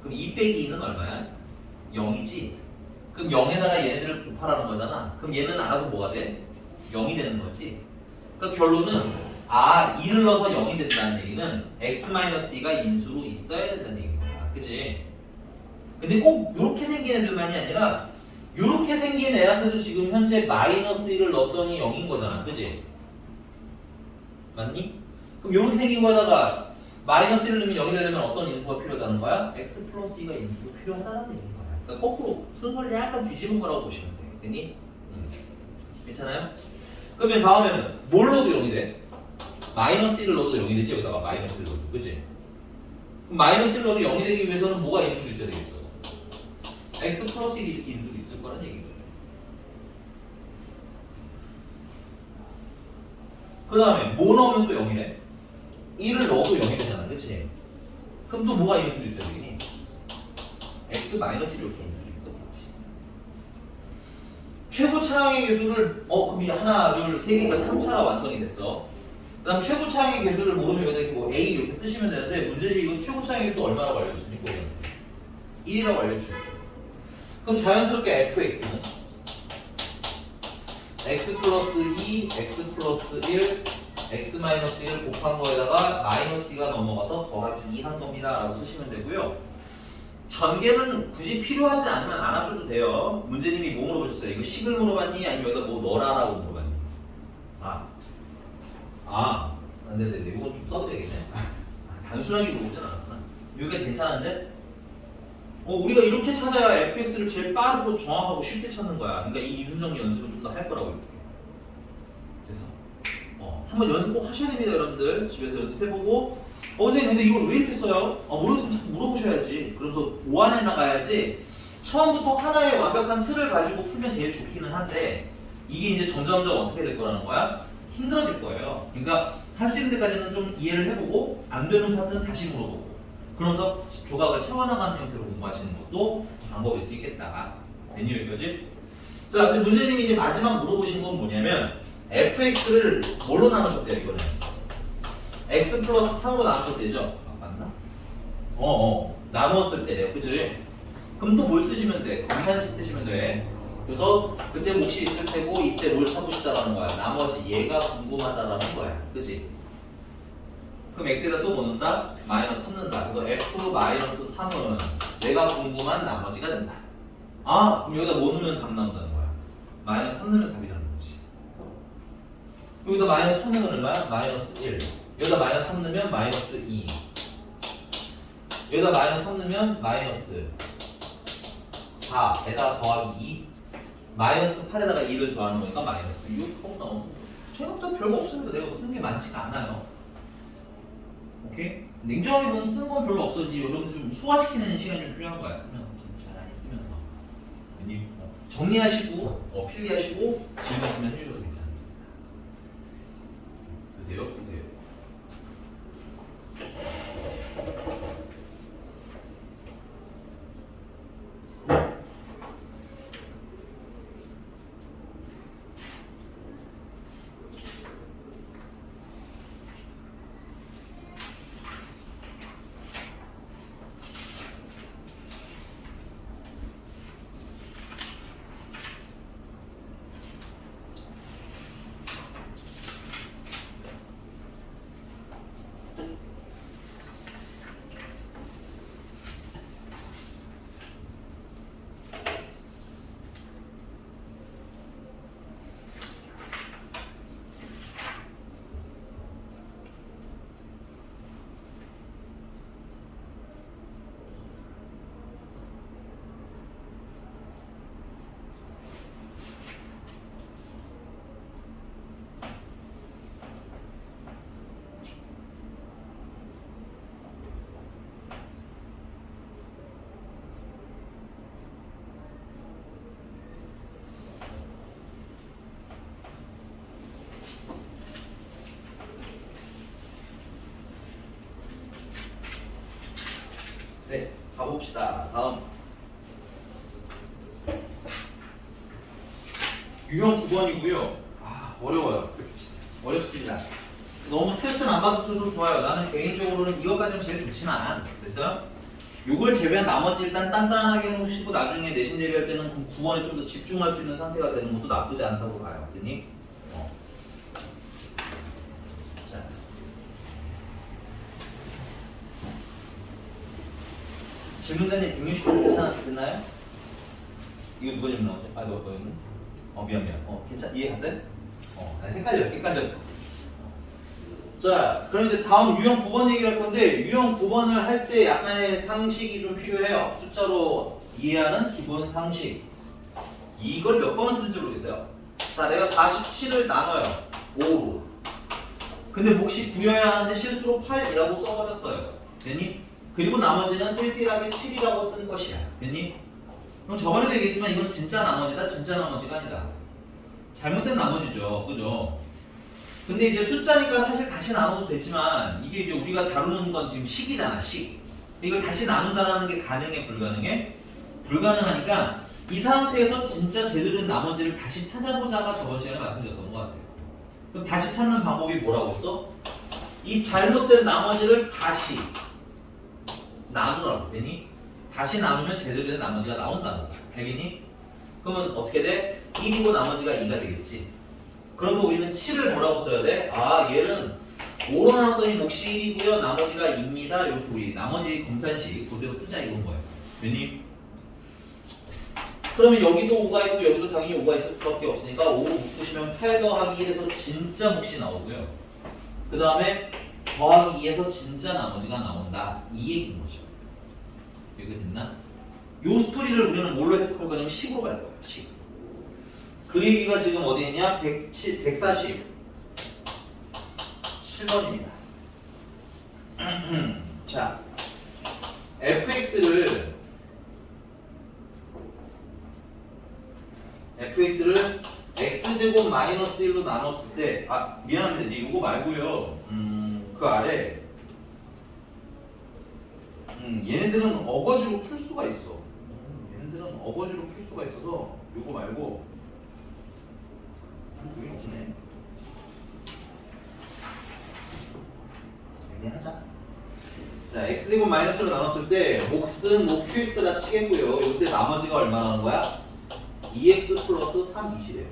그럼 2 빼기 2는 얼마야? 0이지? 그럼 0에다가 얘네들을 곱하라는 거잖아. 그럼 얘는 알아서 뭐가 돼? 0이 되는 거지. 그러니까 결론은 2를 넣어서 0이 된다는 얘기는 x-2가 인수로 있어야 된다는 얘기인 거야. 그치? 근데 꼭 이렇게 생긴 애들만이 아니라 이렇게 생긴 애한테도 지금 현재 -1을 넣었더니 0인 거잖아. 그치? 맞니? 그럼 이렇게 생긴 거에다가 -1을 넣으면 0이 되려면 어떤 인수가 필요하다는 거야? x 플러스 2가 인수가 필요하다는 얘기인 거야. 그러니까 거꾸로 순서를 약간 뒤집은 거라고 보시면 돼. 됐니? 괜찮아요? 그러면 다음에는 뭘 넣어도 0이 돼? -1을 넣어도 0이 되지. 여기다가 -1을 넣어도. 그치? 그럼 -1을 넣어도 0이 되기 위해서는 뭐가 인수로 있어야 되겠어? x 플러스 1이 이렇게 인수로 있을 거란 얘기인 거예요. 그 다음에 뭐 넣으면 또 0이래? 1을 넣어도 0이 되잖아. 그치? 그럼 또 뭐가 인수로 있어야 되니? x 마이너스 1이 이렇게 인수로 있었겠지. 최고 차항의 개수를 그럼 이 하나, 둘, 세 개가 3차가 완성이 됐어. 그 다음 최고 차항의 개수를 모르면 여기다 이렇게 뭐 a 이렇게 쓰시면 되는데 문제는 이거 최고 차항의 개수 얼마라고 알려줬습니까? 1이라고 알려주셨죠. 그럼 자연스럽게 fx는 x 플러스 2, x 플러스 1, x 마이너스 1 곱한 거에다가 마이너스 2가 넘어가서 더하기 2 한 겁니다 라고 쓰시면 되고요. 전개는 굳이 필요하지 않으면 안 하셔도 돼요. 문제님이 뭐 물어보셨어요? 이거 식을 물어봤니? 아니면 여기다 뭐 넣어라라고 물어봤니? 네네네. 이건 좀 써드려야겠네. 단순하게 물어보진 않았구나. 여기가 괜찮은데? 우리가 이렇게 찾아야 fx를 제일 빠르고 정확하고 쉽게 찾는 거야. 그러니까 이 인수정리 연습은 좀 더 할 거라고 이렇게. 됐어. 한번 연습 꼭 하셔야 됩니다, 여러분들. 집에서 연습해보고. 선생님, 근데 이걸 왜 이렇게 써요? 모르겠으면 자꾸 물어보셔야지. 그러면서 보완해 나가야지. 처음부터 하나의 완벽한 틀을 가지고 풀면 제일 좋기는 한데 이게 이제 점점점 어떻게 될 거라는 거야? 힘들어질 거예요. 그러니까 할 수 있는 데까지는 좀 이해를 해보고 안 되는 파트는 다시 물어보고. 그러면서 조각을 채워나가는 형태로 공부하시는 것도 방법일 수 있겠다. 됐니 여기까지? 자, 근데 문제님이 이제 마지막 물어보신 건 뭐냐면 fx를 뭘로 나누셨대요, 이거는? x 플러스 3으로 나누셨 되죠? 맞나? 나누었을 때래요, 그치? 그럼 또 뭘 쓰시면 돼? 검산식 쓰시면 돼. 그래서 그때 몫이 있을 테고 이때 뭘 찾고 싶다라는 거야. 나머지 얘가 궁금하다라는 거야, 그치? 그럼 x에다 또 뭐 넣는다? 마이너스 3 넣는다. 그래서 f 마이너스 3은 내가 궁금한 나머지가 된다. 그럼 여기다 뭐 넣으면 답 나온다는 거야? 마이너스 3 넣으면 답이라는 거지. 여기다 마이너스 3 넣으면 얼마야? 마이너스 1. 여기다 마이너스 3 넣으면 마이너스 2. 여기다 마이너스 3 넣으면 마이너스 4에다가 더하기 2. 마이너스 8에다가 2를 더하는 거니까 마이너스 6 나오는. 생각보다 별거 없습니다. 내가 쓴 게 많지가 않아요. 오케이? 냉정하게 보면 쓴 건 별로 없어. 여러분들 좀 소화시키는 시간이 좀 필요한 거야. 쓰면서 잘 쓰면서 정리하시고 필기하시고 질문 쓰면 해주셔도 괜찮습니다. 쓰세요. 가봅시다. 다음 유형 9번이고요. 아 어려워요. 어렵습니다. 너무 스트레스는 안 받으셔도 좋아요. 나는 개인적으로는 이것까지는 제일 좋지만 됐어요? 요걸 제외한 나머지 일단 단단하게 해놓으시고 나중에 내신 대비할 때는 9번에 좀 더 집중할 수 있는 상태가 되는 것도 나쁘지 않다고 봐요. 그니? 자. 질문자님 160번 괜찮았나요? 이거 누가 질문 나오지? 아, 너는? 미안. 괜찮, 이해갔어요? 헷갈렸어. 자, 그럼 이제 다음 유형 9번 얘기를 할 건데, 유형 9번을 할 때 약간의 상식이 좀 필요해요. 숫자로 이해하는 기본 상식. 이걸 몇 번 쓰는지 모르겠어요. 자, 내가 47을 나눠요. 5로. 근데 몫이 9여야 하는데 실수로 8이라고 써버렸어요. 됐니? 그리고 나머지는 띨띨하게 7이라고 쓴 것이야. 됐니? 그럼 저번에도 얘기했지만 이건 진짜 나머지다, 진짜 나머지가 아니다. 잘못된 나머지죠. 그죠? 근데 이제 숫자니까 사실 다시 나눠도 되지만 이게 이제 우리가 다루는 건 지금 식이잖아, 식. 이걸 다시 나눈다는 게 가능해, 불가능해? 불가능하니까 이 상태에서 진짜 제대로 된 나머지를 다시 찾아보자가 저번 시간에 말씀드렸던 것 같아요. 그럼 다시 찾는 방법이 뭐라고 했어? 이 잘못된 나머지를 다시 나누라고 되니? 다시 나누면 제대로 된 나머지가 나온다는 거야. 알겠니? 그러면 어떻게 돼? 1이고 나머지가 2가 되겠지. 그래서 우리는 7을 뭐라고 써야 돼? 아, 얘는 5로 나눴더니 몫이 1이고요. 나머지가 2입니다. 이렇게 우리 나머지 검산식 그대로 쓰자 이건 거예요. 됐니? 그러면 여기도 5가 있고 여기도 당연히 5가 있을 수밖에 없으니까 5로 묶으시면 8 더하기 1에서 진짜 몫이 나오고요. 그 다음에 더하기 2에서 진짜 나머지가 나온다. 이 얘기인 거죠. 여기 됐나? 요 스토리를 우리는 뭘로 해석할 거냐면 식으로 갈 거예요. 식. 그 얘기가 지금 어디 있냐? 147번입니다. 자, fx를 x제곱 마이너스 1로 나눴을 때, 미안합니다. 이거 말고요. 그 아래 얘네들은 어거지로 풀 수가 있어. 얘네들은 어거지로 풀 수가 있어서 이거 말고 여기 없네. 하자. 자, x제곱 마이너스로 나눴을 때 몫은 뭐 qx가 치겠고요. 이때 나머지가 얼마 나오는 거야? 2x 플러스 3, 20이에요.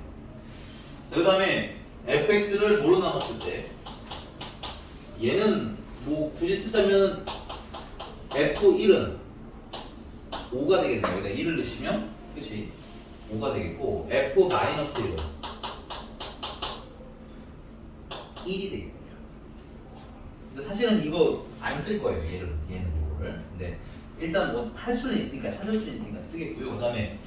자, 그 다음에 fx를 뭐로 나눴을 때 얘는 뭐 굳이 쓰자면 f1은 5가 되겠네요. 여기다 1을 넣으시면 그치? 5가 되겠고 f-1은 1이 되겠군요. 근데 사실은 이거 안 쓸 거예요. 얘는 이거를. 근데 일단 뭐 할 수는 있으니까 찾을 수는 있으니까 쓰겠고요. 그 다음에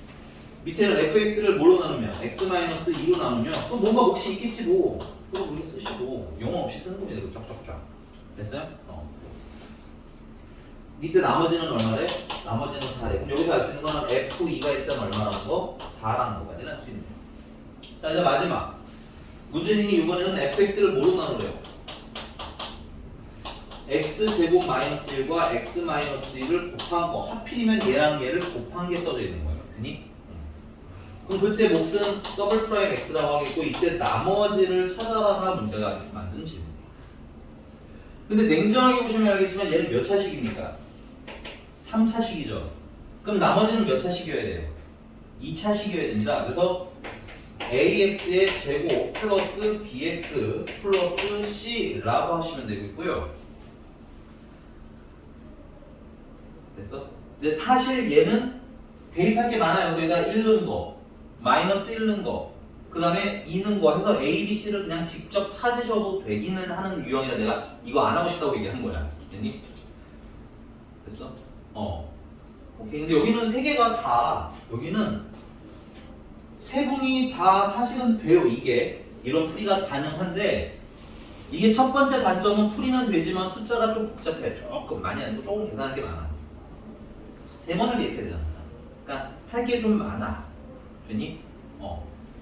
밑에는 fx를 뭐로 나누면 x-2로 나누면 또 뭔가 몫이 있겠지 뭐. 그거 우리가 쓰시고 영어 없이 쓰는 겁니다. 이거 쫙쫙쫙. 됐어요? 이때 나머지는 얼마래? 나머지는 4래. 그럼 여기서 알 수 있는 거는 f2가 일단 얼마라는 거? 4라는 거까지는 알 수 있네요. 자, 이제 마지막. 문제님이 이번에는 fx를 뭐로 나누래요? x제곱 마이너스 1과 x 마이너스 1을 곱한 거. 하필이면 얘랑 얘를 곱한 게 써져 있는 거예요. 되니? 그럼 그때 몫은 더블 프라임 x라고 하겠고 이때 나머지를 찾아라가 문제가 만든 질문이에요. 근데 냉정하게 보시면 알겠지만 얘는 몇 차식입니까? 3차식이죠. 그럼 나머지는 몇 차식이어야 돼요? 2차식이어야 됩니다. 그래서 ax의 제곱 플러스 bx 플러스 c라고 하시면 되겠고요. 됐어? 근데 사실 얘는 대입할 게 많아요. 그래서 여기다 1 넣은 거, 마이너스 1 넣은 거, 그 다음에 2 넣은 거 해서 a, b, c를 그냥 직접 찾으셔도 되기는 하는 유형이라 내가 이거 안 하고 싶다고 얘기한 거야. 됐니? 됐어? 오케이. 근데 여기는 세 개가 다, 여기는 세 분이 다 사실은 돼요. 이게 이런 풀이가 가능한데 이게 첫 번째 단점은 풀이는 되지만 숫자가 좀 복잡해. 조금 많이 아니고 조금 계산할 게 많아. 세 번을 대입해야 되잖아. 그러니까 할 게 좀 많아. 되니?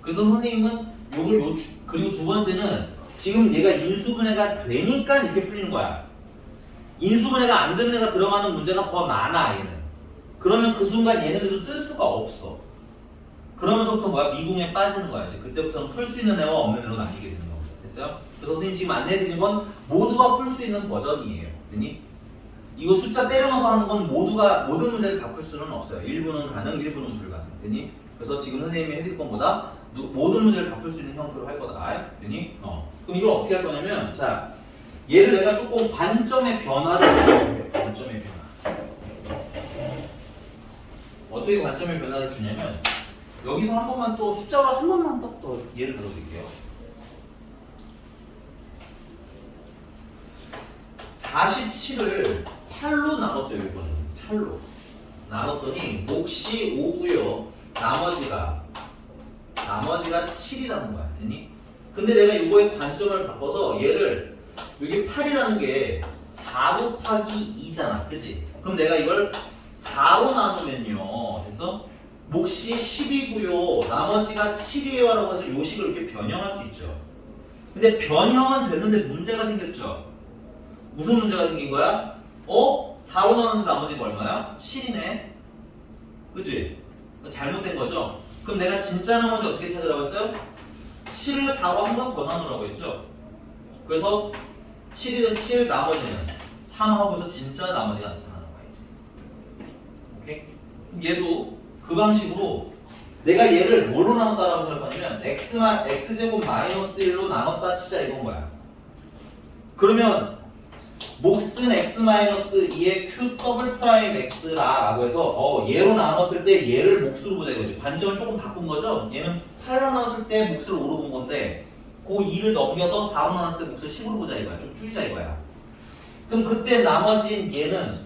그래서 선생님은 요걸 그리고 두 번째는 지금 얘가 인수분해가 되니까 이렇게 풀리는 거야. 인수분해가 안 되는 애가 들어가는 문제가 더 많아. 얘는 그러면 그 순간 얘네들도 쓸 수가 없어. 그러면서부터 뭐야? 미궁에 빠지는 거야. 이제 그때부터는 풀 수 있는 애와 없는 애로 나뉘게 되는 거죠. 됐어요? 그래서 선생님 지금 안내해드리는 건 모두가 풀 수 있는 버전이에요. 됐니? 이거 숫자 때려넣어서 하는 건 모두가 모든 문제를 다 풀 수는 없어요. 일부는 가능, 일부는 불가능. 됐니? 그래서 지금 선생님이 해드릴 건보다 모든 문제를 다 풀 수 있는 형태로 할 거다. 됐니? 그럼 이걸 어떻게 할 거냐면, 자, 얘를 내가 조금 관점의 변화를 주려고. 관점의 변화. 어떻게 관점의 변화를 주냐면, 여기서 한 번만 또 숫자로 한 번만 또 예를 들어드릴게요. 47을 8로 나눴어요. 이거는 8로 나눴더니 몫이 5고요. 나머지가 7이라는 거야. 됐니? 근데 내가 이거의 관점을 바꿔서 얘를 여기 8이라는 게 4 곱하기 2잖아. 그치? 그럼 내가 이걸 4로 나누면요. 됐어? 몫이 10이고요. 나머지가 7이에요. 라고 해서 요 식을 이렇게 변형할 수 있죠. 근데 변형은 됐는데 문제가 생겼죠. 무슨 문제가 생긴 거야? 4로 나눴는데 나머지가 얼마야? 7이네. 그치? 잘못된 거죠? 그럼 내가 진짜 나머지 어떻게 찾으라고 했어요? 7을 4로 한 번 더 나누라고 했죠? 그래서 7은 7, 나머지는 3하고서 진짜 나머지가 나타나는 거야. 오케이? 그럼 얘도 그 방식으로 내가 얘를 뭘로 나눴다라고 할 거냐면 x제곱 마이너스 1로 나눴다 치자 이건 거야. 그러면 몫은 x-2의 q 더블 프라임 x라고 해서 얘로 나눴을 때 얘를 몫으로 보자 이거지. 관점을 조금 바꾼 거죠. 얘는 8로 나눴을 때 몫을 5로 본 건데 그 2를 넘겨서 4로 나눴을 때 몫을 10으로 보자 이거야. 좀 줄이자 이거야. 그럼 그때 나머진 얘는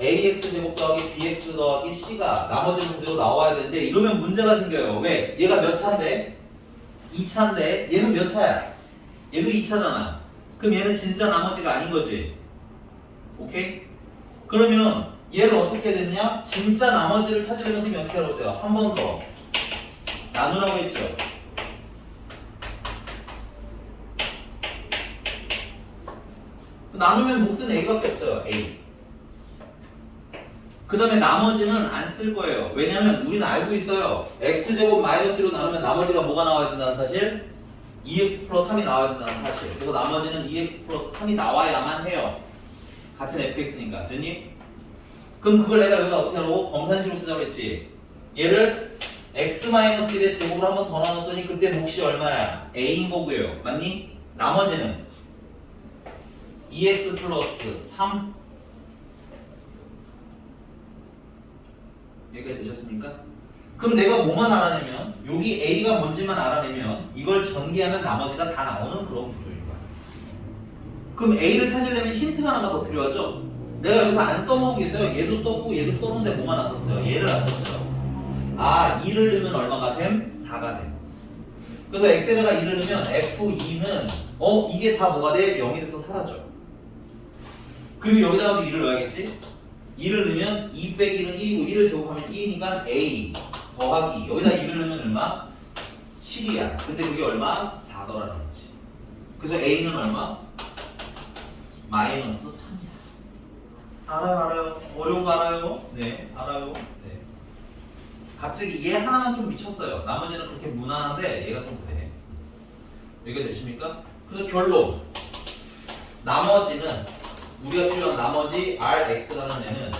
ax 제곱 더하기 bx 더하기 c가 나머지 문제로 나와야 되는데 이러면 문제가 생겨요. 왜? 얘가 몇 차인데? 2차인데 얘는 몇 차야? 얘도 2차잖아. 그럼 얘는 진짜 나머지가 아닌 거지. 오케이? 그러면 얘를 어떻게 해야 되느냐? 진짜 나머지를 찾으려면 선생님이 어떻게 하라고 했어요? 한 번 더 나누라고 했죠. 나누면 몫은 a밖에 없어요. a. 그 다음에 나머지는 안 쓸 거예요. 왜냐면 우리는 알고 있어요. x제곱 마이너스로 나누면 나머지가 뭐가 나와야 된다는 사실? 2x 플러스 3이 나와야 된다는 사실. 그래서 나머지는 2x 플러스 3이 나와야만 해요. 같은 fx니까. 됐니? 그럼 그걸 내가 여기다 어떻게 하라고? 검산식으로 쓰자고 했지. 얘를 x-1의 제곱을 한 번 더 나눴더니 그때 몫이 얼마야? a인 거고요. 맞니? 나머지는 2x 플러스 3 여기까지 되셨습니까? 그럼 내가 뭐만 알아내면 여기 A가 뭔지만 알아내면 이걸 전개하면 나머지가 다 나오는 그런 구조인 거야. 그럼 A를 찾으려면 힌트가 하나가 더 필요하죠? 내가 여기서 안 써먹은 게 있어요. 얘도 썼고 얘도 썼는데 뭐만 안 썼어요? 얘를 안 썼죠. 2를 넣으면 얼마가 됨? 4가 됨. 그래서 X에다가 2를 넣으면 F2는 이게 다 뭐가 돼? 0이 돼서 사라져. 그리고 여기다가도 2를 넣어야겠지? 2를 넣으면 2 빼기는 1이고 1을 제곱하면 1이니까 A 더하기 여기다 2를 넣으면 얼마? 7이야. 근데 그게 얼마? 4더라는 거지. 그래서 A는 얼마? 마이너스 3이야. 알아요. 어려운 거 알아요? 네, 알아요. 네. 갑자기 얘 하나만 좀 미쳤어요. 나머지는 그렇게 무난한데 얘가 좀 그래. 여기가 되십니까? 그래서 결론. 나머지는 우리가 필요한 나머지 Rx라는 애는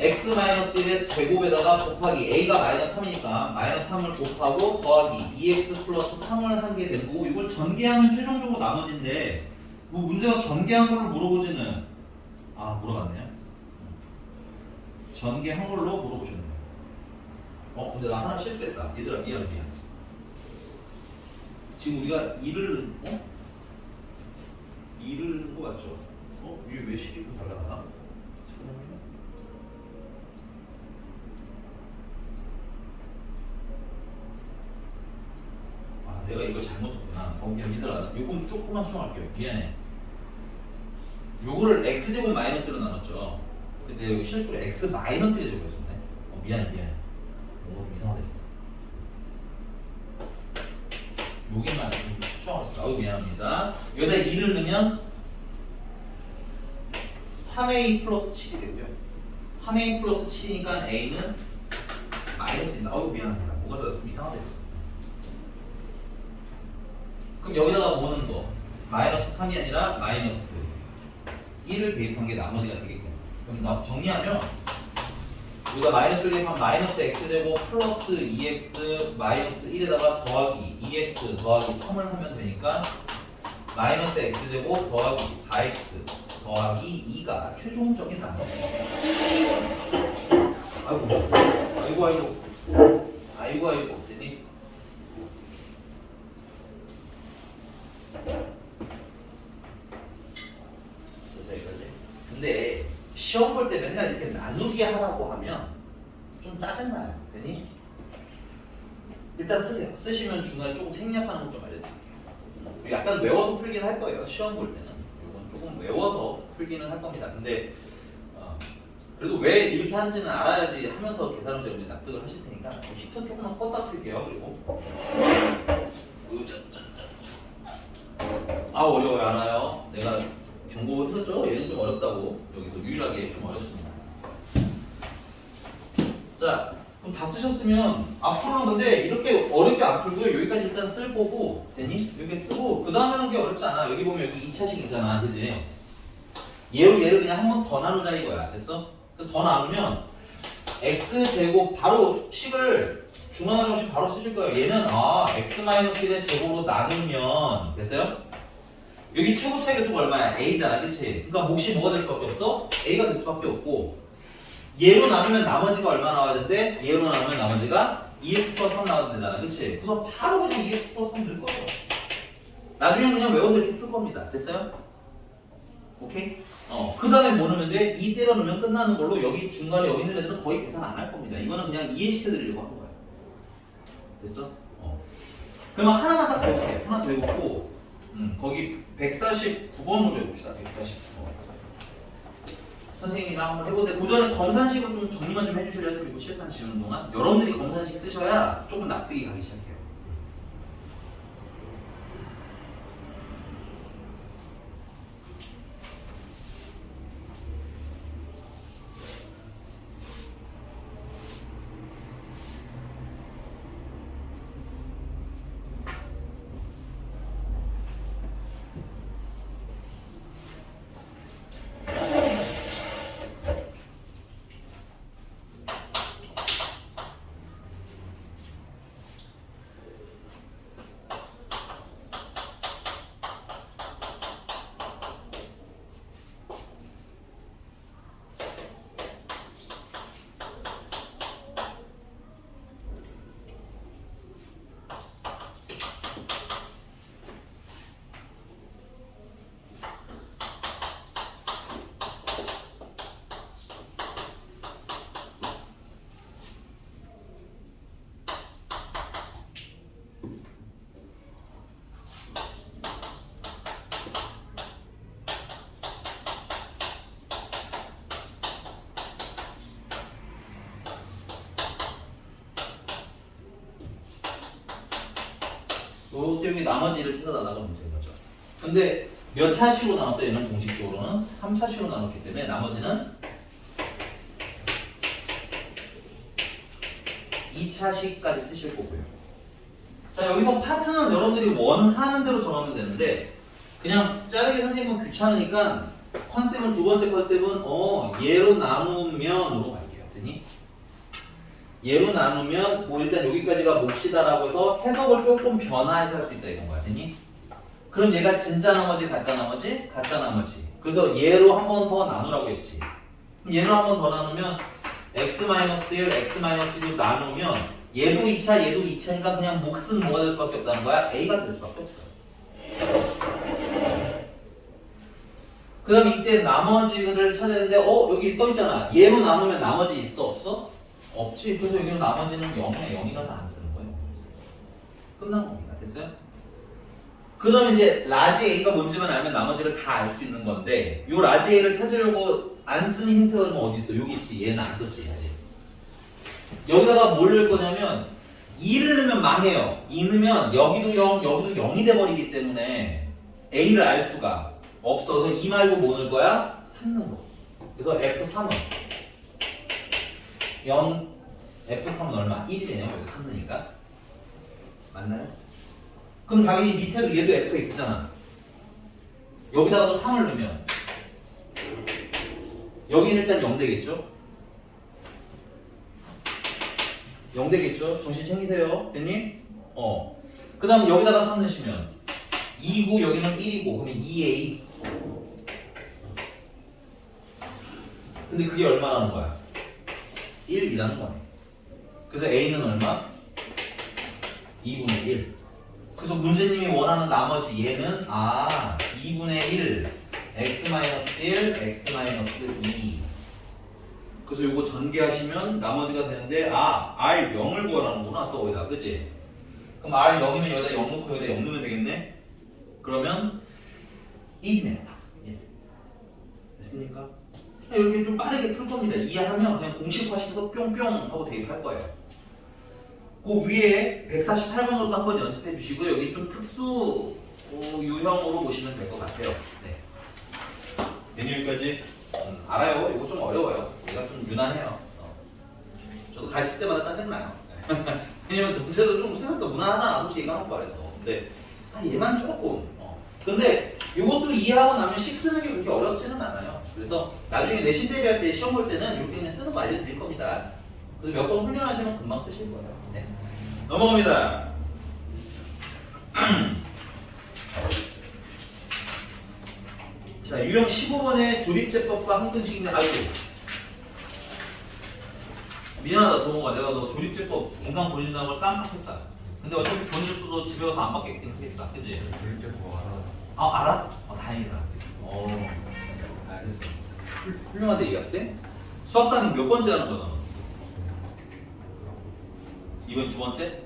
x-1의 제곱에다가 곱하기 a가 마이너스 3이니까 마이너스 3을 곱하고 더하기 2x 플러스 3을 하게 되고 이걸 전개하면 최종적으로 나머지인데 뭐 문제가 전개한 걸로 물어보지는 물어봤네요. 전개한 걸로 물어보셨네요. 근데 나 하나 실수했다. 얘들아 미안. 지금 우리가 2를 2를 넣은 거 맞죠? 위에 왜 식이 좀 달라나? 내가 이걸 잘못 썼구나. 미안, 얘들아. 요건 조금만 수정할게요. 미안해. 요거를 x제곱 마이너스로 나눴죠. 근데 여기 실수로 x 마이너스의 제곱이었네. 미안해. 이거 좀 이상하다. 여기만 수정을 했어. 미안합니다. 여기다 2를 넣으면 3a 플러스 7이 되고요. 3a 플러스 7이니까 a는 마이너스입니다. 어우 미안합니다. 뭐가 좀 이상하다 했어. 그럼 여기다가 뭐는 거? 마이너스 3이 아니라 마이너스 1을 대입한 게 나머지가 되겠고. 그럼 정리하면 여기다 마이너스를 대입하면 마이너스 x제곱 플러스 2x 마이너스 1에다가 더하기 2x 더하기 3을 하면 되니까 마이너스 x제곱 더하기 4x 더하기 2가 최종적인 답입니다. 아이고 됐니? 그래서 여기까지. 근데 시험 볼 때 맨날 이렇게 나누기 하라고 하면 좀 짜증나요. 되니? 일단 쓰세요. 쓰시면 중간에 조금 생략하는 거 좀 알려드릴게요. 약간 외워서 풀긴 할 거예요. 시험 볼 때는 이건 조금 외워서 풀기는 할 겁니다. 근데 그래도 왜 이렇게 하는지는 알아야지 하면서 계산을 여러분이 납득을 하실 테니까 히터 조금만 껐다 풀게요. 그리고 어려워요. 알아요. 내가 경고했었죠? 얘는 좀 어렵다고. 여기서 유일하게 좀 어렵습니다. 자, 그럼 다 쓰셨으면 앞으로는 근데 이렇게 어렵게 안 풀고 여기까지 일단 쓸 거고, 되니? 여기 쓰고 그 다음에는 게 어렵지 않아. 여기 보면 여기 2차식 있잖아, 그지? 얘를 그냥 한 번 더 나누자 이거야. 됐어? 더 나누면 x 제곱 바로 식을 중앙항정식 바로 쓰실 거예요. 얘는 x-1의 제곱으로 나누면 됐어요? 여기 최고 차이의 수가 얼마야? a잖아, 그치? 그러니까 몫이 뭐가 될 수밖에 없어? a가 될 수밖에 없고, 얘로 나누면 나머지가 얼마 나와야 되는데 얘로 나누면 나머지가 2x 플러스 3 나와야 되잖아, 그치? 그래서 바로 그냥 2x 플러스 3 될 거예요. 나중에 그냥 외워서 이렇게 풀 겁니다. 됐어요? 오케이? 그 다음에 뭐 넣으면 돼? 2 때려 넣으면 끝나는 걸로. 여기 중간에 여기 있는 애들은 거의 계산 안 할 겁니다. 이거는 그냥 이해시켜 드리려고 한 거예요. 됐어? 그러면 하나만 딱 배울게요. 하나 더 해보고 거기 149번으로 해봅시다. 149번. 선생님이랑 한번 해보는데 그 전에 검산식으로 좀 정리만 좀 해주실래요? 그리고 실판 지우는 동안 여러분들이 검산식 쓰셔야 조금 납득이 가기 시작해요. 요때 여기 나머지를 찾아달라고 문제인 거죠. 근데 몇 차식으로 나눴어요? 얘는 공식적으로는 3차식으로 나눴기 때문에 나머지는 2차식까지 쓰실 거고요. 자, 여기서 파트는 여러분들이 원하는 대로 정하면 되는데 그냥 자르기 선생님은 귀찮으니까 컨셉은 두 번째 컨셉은 얘로 나누면으로 갈게요. 되니? 얘로 나누면 뭐 일단 여기까지가 몫이다라고 해서 해석을 조금 변화해서 할 수 있다 이건 거야. 되니? 그럼 얘가 진짜 나머지, 가짜 나머지, 가짜 나머지. 그래서 얘로 한 번 더 나누라고 했지. 그럼 얘로 한 번 더 나누면 x-1, x-1로 나누면 얘도 2차, 얘도 2차니까 그냥 몫은 뭐가 될 수밖에 없다는 거야? a가 될 수밖에 없어요. 그 다음에 이때 나머지를 찾아야 되는데 여기 써있잖아. 얘로 나누면 나머지 있어? 없어? 없지. 그래서 여기는 나머지는 0이야. 0이라서 안 쓰는 거예요. 끝난 겁니다. 됐어요? 그 다음에 이제 라지 A가 뭔지만 알면 나머지를 다 알 수 있는 건데 요 라지 A를 찾으려고 안 쓰는 힌트가 그러면 어디 있어? 여기 있지. 얘는 안 썼지. 아직. 여기다가 뭘 넣을 거냐면 2를 넣으면 망해요. 2 넣으면 여기도 0, 여기도 0이 돼버리기 때문에 A를 알 수가 없어서 2 말고 뭐 넣을 거야? 3 넣는 거. 그래서 F3은 연 F3은 얼마? 1이네요. 여기 3넣으니까 맞나요? 그럼 당연히 밑에도 얘도 fx잖아. 여기다가도 3을 넣으면 여기는 일단 0 되겠죠? 0 되겠죠? 정신 챙기세요. 됐니? 그 다음 여기다가 3 넣으시면 2고 여기는 1이고 그러면 2a. 근데 그게 얼마라는 거야? 1이라는 거네. 그래서 a는 얼마? 2분의 1. 그래서 문제님이 원하는 나머지 얘는 2분의 1 x-1 x-2. 그래서 요거 전개하시면 나머지가 되는데 r 0을 구하라는구나. 또 여기다 그치? 그럼 r 0이면 여기다 0 넣고 여기다 0 넣으면 되겠네? 그러면 1이네요. 1. 됐습니까? 이렇게 좀 빠르게 풀 겁니다. 이해하면 그냥 공식화시켜서 뿅뿅 하고 대입할 거예요. 그 위에 148번으로도 한번 연습해 주시고 여기 좀 특수 유형으로 보시면 될 것 같아요. 네. 내년까지 알아요. 이거 좀 어려워요. 얘가 좀 유난해요. 저도 가르칠 때마다 짜증나요. 왜냐면 동세도 좀 생각보다 무난하잖아. 솔직히 까놓고 말해서. 근데 얘만 조금. 근데 이것도 이해하고 나면 식 쓰는 게 그렇게 어렵지는 않아요. 그래서 나중에 내신 대비할 때 시험 볼 때는 이렇게 그냥 쓰는 거 알려드릴 겁니다. 그래서 몇 번 훈련하시면 금방 쓰실 거예요. 네. 넘어갑니다. 자, 유형 15번의 조립제법과 항등식인데 아이고 미안하다 동호가 내가 너 조립제법 인강 보여준다는 걸 깜빡했다. 근데 어차피 돈 줬어도 집에 가서 안 받겠긴 하겠다. 그치? 알아? 다행이다. 알겠어. 훌륭하대 이 학생. 수학사는 몇 번째 하는 거다? 이번 두 번째?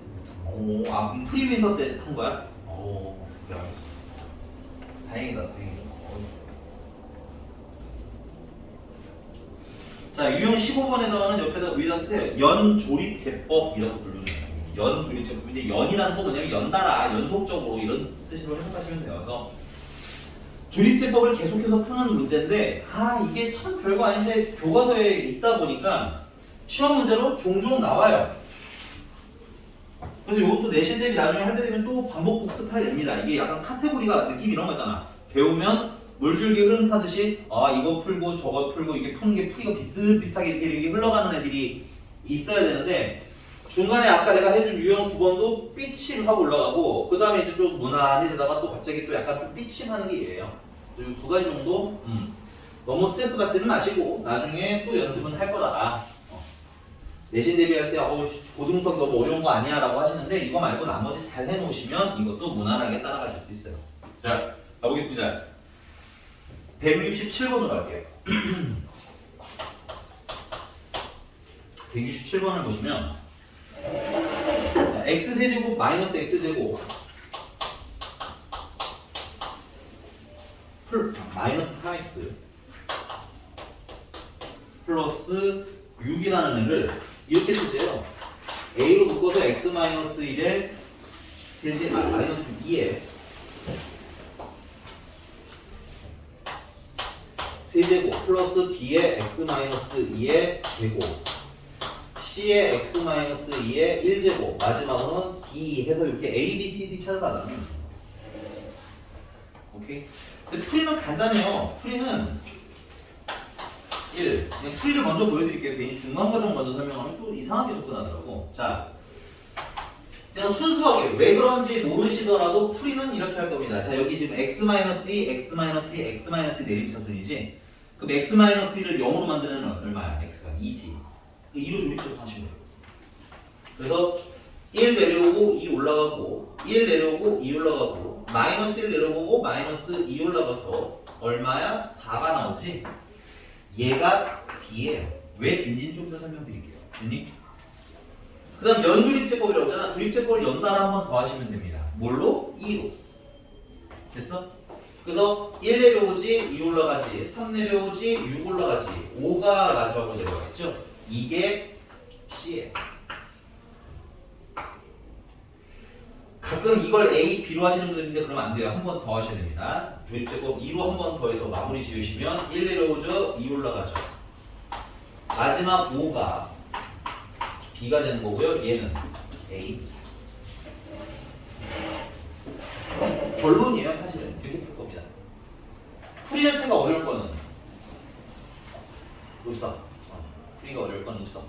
프리윈터 때 한 거야? 그래 알겠어. 다행이다. 자, 유형 15번에다가는 옆에다 위에다 쓰세요. 연조립제법이라고 부르는 거예요. 연조립제법인데 연이라는 거 뭐냐면 연달아, 연속적으로 이런 뜻으로 해석하시면 돼요. 그래서 조립제법을 계속해서 푸는 문제인데 이게 참 별거 아닌데 교과서에 있다 보니까 시험 문제로 종종 나와요. 그래서 이것도 내신 대비 나중에 할 때 되면 또 반복 복습할 예입니다. 이게 약간 카테고리가 느낌 이런 거잖아. 배우면 물줄기 흐름 타듯이 이거 풀고 저거 풀고 이게 푸는 게 풀이가 비슷비슷하게 이렇게 흘러가는 애들이 있어야 되는데 중간에 아까 내가 해준 유형 9번도 삐침하고 올라가고 그 다음에 이제 좀 무난해지다가 또 갑자기 또 약간 좀 삐침하는 게 얘예요. 이 두 가지 정도 너무 스트레스 받지는 마시고 나중에 또 연습은 할 거다. 내신 대비할 때 고등수학 너무 어려운 거 아니야 라고 하시는데 이거 말고 나머지 잘 해놓으시면 이것도 무난하게 따라가실 수 있어요. 자, 가보겠습니다. 167번으로 갈게요. 167번을 보시면 x세제곱 마이너스 x제곱 마이너스 4x 플러스 6이라는 애를 이렇게 쓰세요. a로 묶어서 x 마이너스 1에 마이너스 2에 세제곱 플러스 b의 x 마이너스 2의 제곱 c의 x 마이너스 2의 1제곱 마지막으로는 d 해서 이렇게 a, b, c, d 찾아달라는 거예요. 오케이? 근데 풀이는 간단해요. 풀이는 1. 그냥 풀이를 먼저 보여드릴게요. 괜히 중간 과정 먼저 설명하면 또 이상하게 접근하더라고. 자, 그냥 순수하게 왜 그런지 모르시더라도 풀이는 이렇게 할 겁니다. 자, 여기 지금 x-2, x-2, x-2 내림차순이지. 그럼 x-2를 0으로 만드는 얼마야? x가 2지. 2로 조립제법 하시면 돼요. 그래서 1 내려오고 2 올라가고 1 내려오고 2 올라가고 마이너스 1 내려오고 마이너스 2 올라가서 얼마야? 4가 나오지? 얘가 D예요. 왜 D인지는 좀 더 설명드릴게요. 됐니? 그 다음 연조립제법이라고 했잖아. 조립제법을 연달아 한 번 더 하시면 됩니다. 뭘로? 2로. 됐어? 그래서 1 내려오지 2 올라가지 3 내려오지 6 올라가지 5가 마지막으로 내려가겠죠? 이게 C예요. 가끔 가끔 이걸 A, B로 하시는 분들 있는데 그러면 안 돼요. 한 번 더 하셔야 됩니다. 조립제곱 2로 한 번 더해서 마무리 지으시면 1 내려오죠. 2 올라가죠. 마지막 5가 B가 되는 거고요. 얘는 A. 결론이에요. 사실은 이렇게 풀 겁니다. 풀이 자체가 어려울 거는 없어. 풀이가 어려울 건 없어.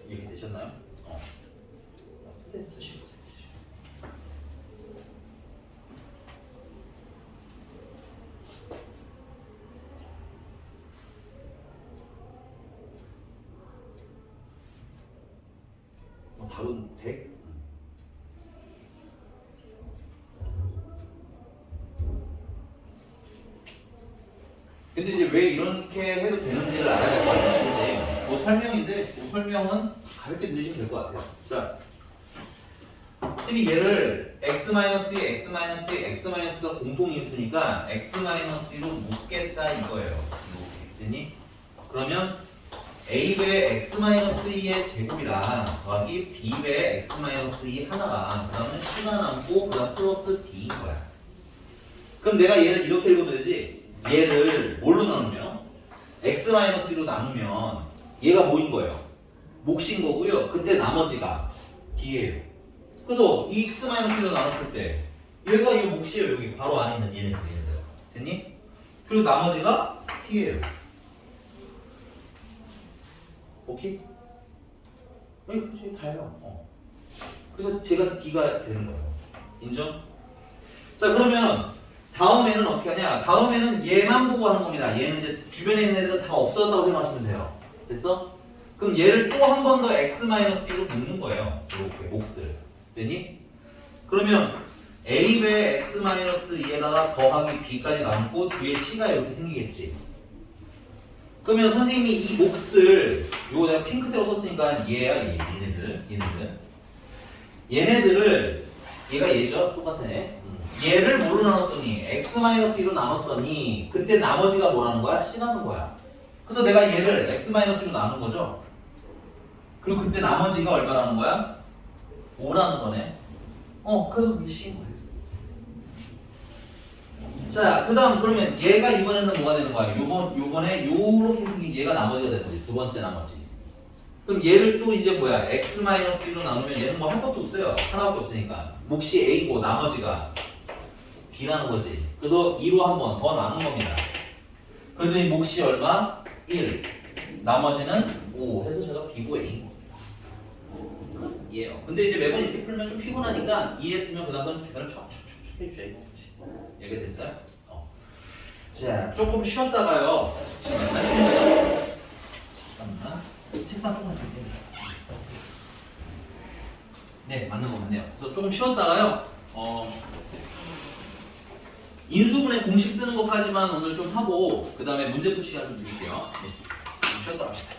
이해가 되셨나요? 쓰시고. 답은 100? 근데 이제 왜 이렇게 해도 되는지를 알아야 될 것 같아요. 뭐 설명인데, 뭐 설명은 가볍게 들으시면 될 것 같아요. 자, 쌤이 얘를 x-2, x-2, x-가 공통인수니까 x-2로 묶겠다 이거예요. 이렇게 됐니? 그러면 a배의 x-2의 제곱이랑 더하기 b배의 x-2 하나가 그 다음에 c가 남고 그 다음 플러스 d인 거야. 그럼 내가 얘를 이렇게 읽어도 되지? 얘를 뭘로 나누면? x-2로 나누면 얘가 뭐인 거예요? 몫인 거고요. 그때 나머지가 d예요. 그래서 이 x-1로 나눴을 때 얘가 이 몫이에요. 여기 바로 안에 있는 얘네들. 됐니? 그리고 나머지가 t예요. 오케이? 그치, 다예요. 그래서 제가 d가 되는 거예요. 인정? 자, 그러면 다음에는 어떻게 하냐? 다음에는 얘만 보고 하는 겁니다. 얘는 이제 주변에 있는 애들은 다 없어졌다고 생각하시면 돼요. 됐어? 그럼 얘를 또 한 번 더 x-1로 묶는 거예요. 이렇게 몫을. 됐니? 그러면 a배 x-2에다가 더하기 b까지 남고 뒤에 c가 이렇게 생기겠지. 그러면 선생님이 이 몫을 요거 내가 핑크색으로 썼으니까 얘야 얘네들을 얘가 얘죠? 똑같은 애. 얘를 뭐로 나눴더니 x-2로 나눴더니 그때 나머지가 뭐라는 거야? c라는 거야. 그래서 내가 얘를 x-2로 나눈 거죠. 그리고 그때 나머지가 얼마라는 거야? 5라는 거네. 그래서 그게 c인 거예요. 자, 그 다음 그러면 얘가 이번에는 뭐가 되는 거야? 요번에 요렇게 생긴 얘가 나머지가 되는 거지. 두 번째 나머지. 그럼 얘를 또 이제 뭐야? x-1로 나누면 얘는 뭐 할 것도 없어요. 하나밖에 없으니까. 몫이 a고 나머지가 b라는 거지. 그래서 2로 한 번 더 나눈 겁니다. 그러더니 몫이 얼마? 1. 나머지는 5 해서 제가 b고 a인 거. 이해요. 근데 이제 매번 이렇게 풀면 좀 피곤하니까 이해했으면 그 다음은 계산을 촥촥촥 해주자. 이해가 됐어요? 자, 조금 쉬었다가요. 잠깐만. 책상 조금 줄게요. 네, 맞는 거 같네요. 그래서 조금 쉬었다가요. 인수분해 공식 쓰는 것까지만 오늘 좀 하고 그 다음에 문제 풀 시간 좀 드릴게요. 네, 좀 쉬었다 합시다.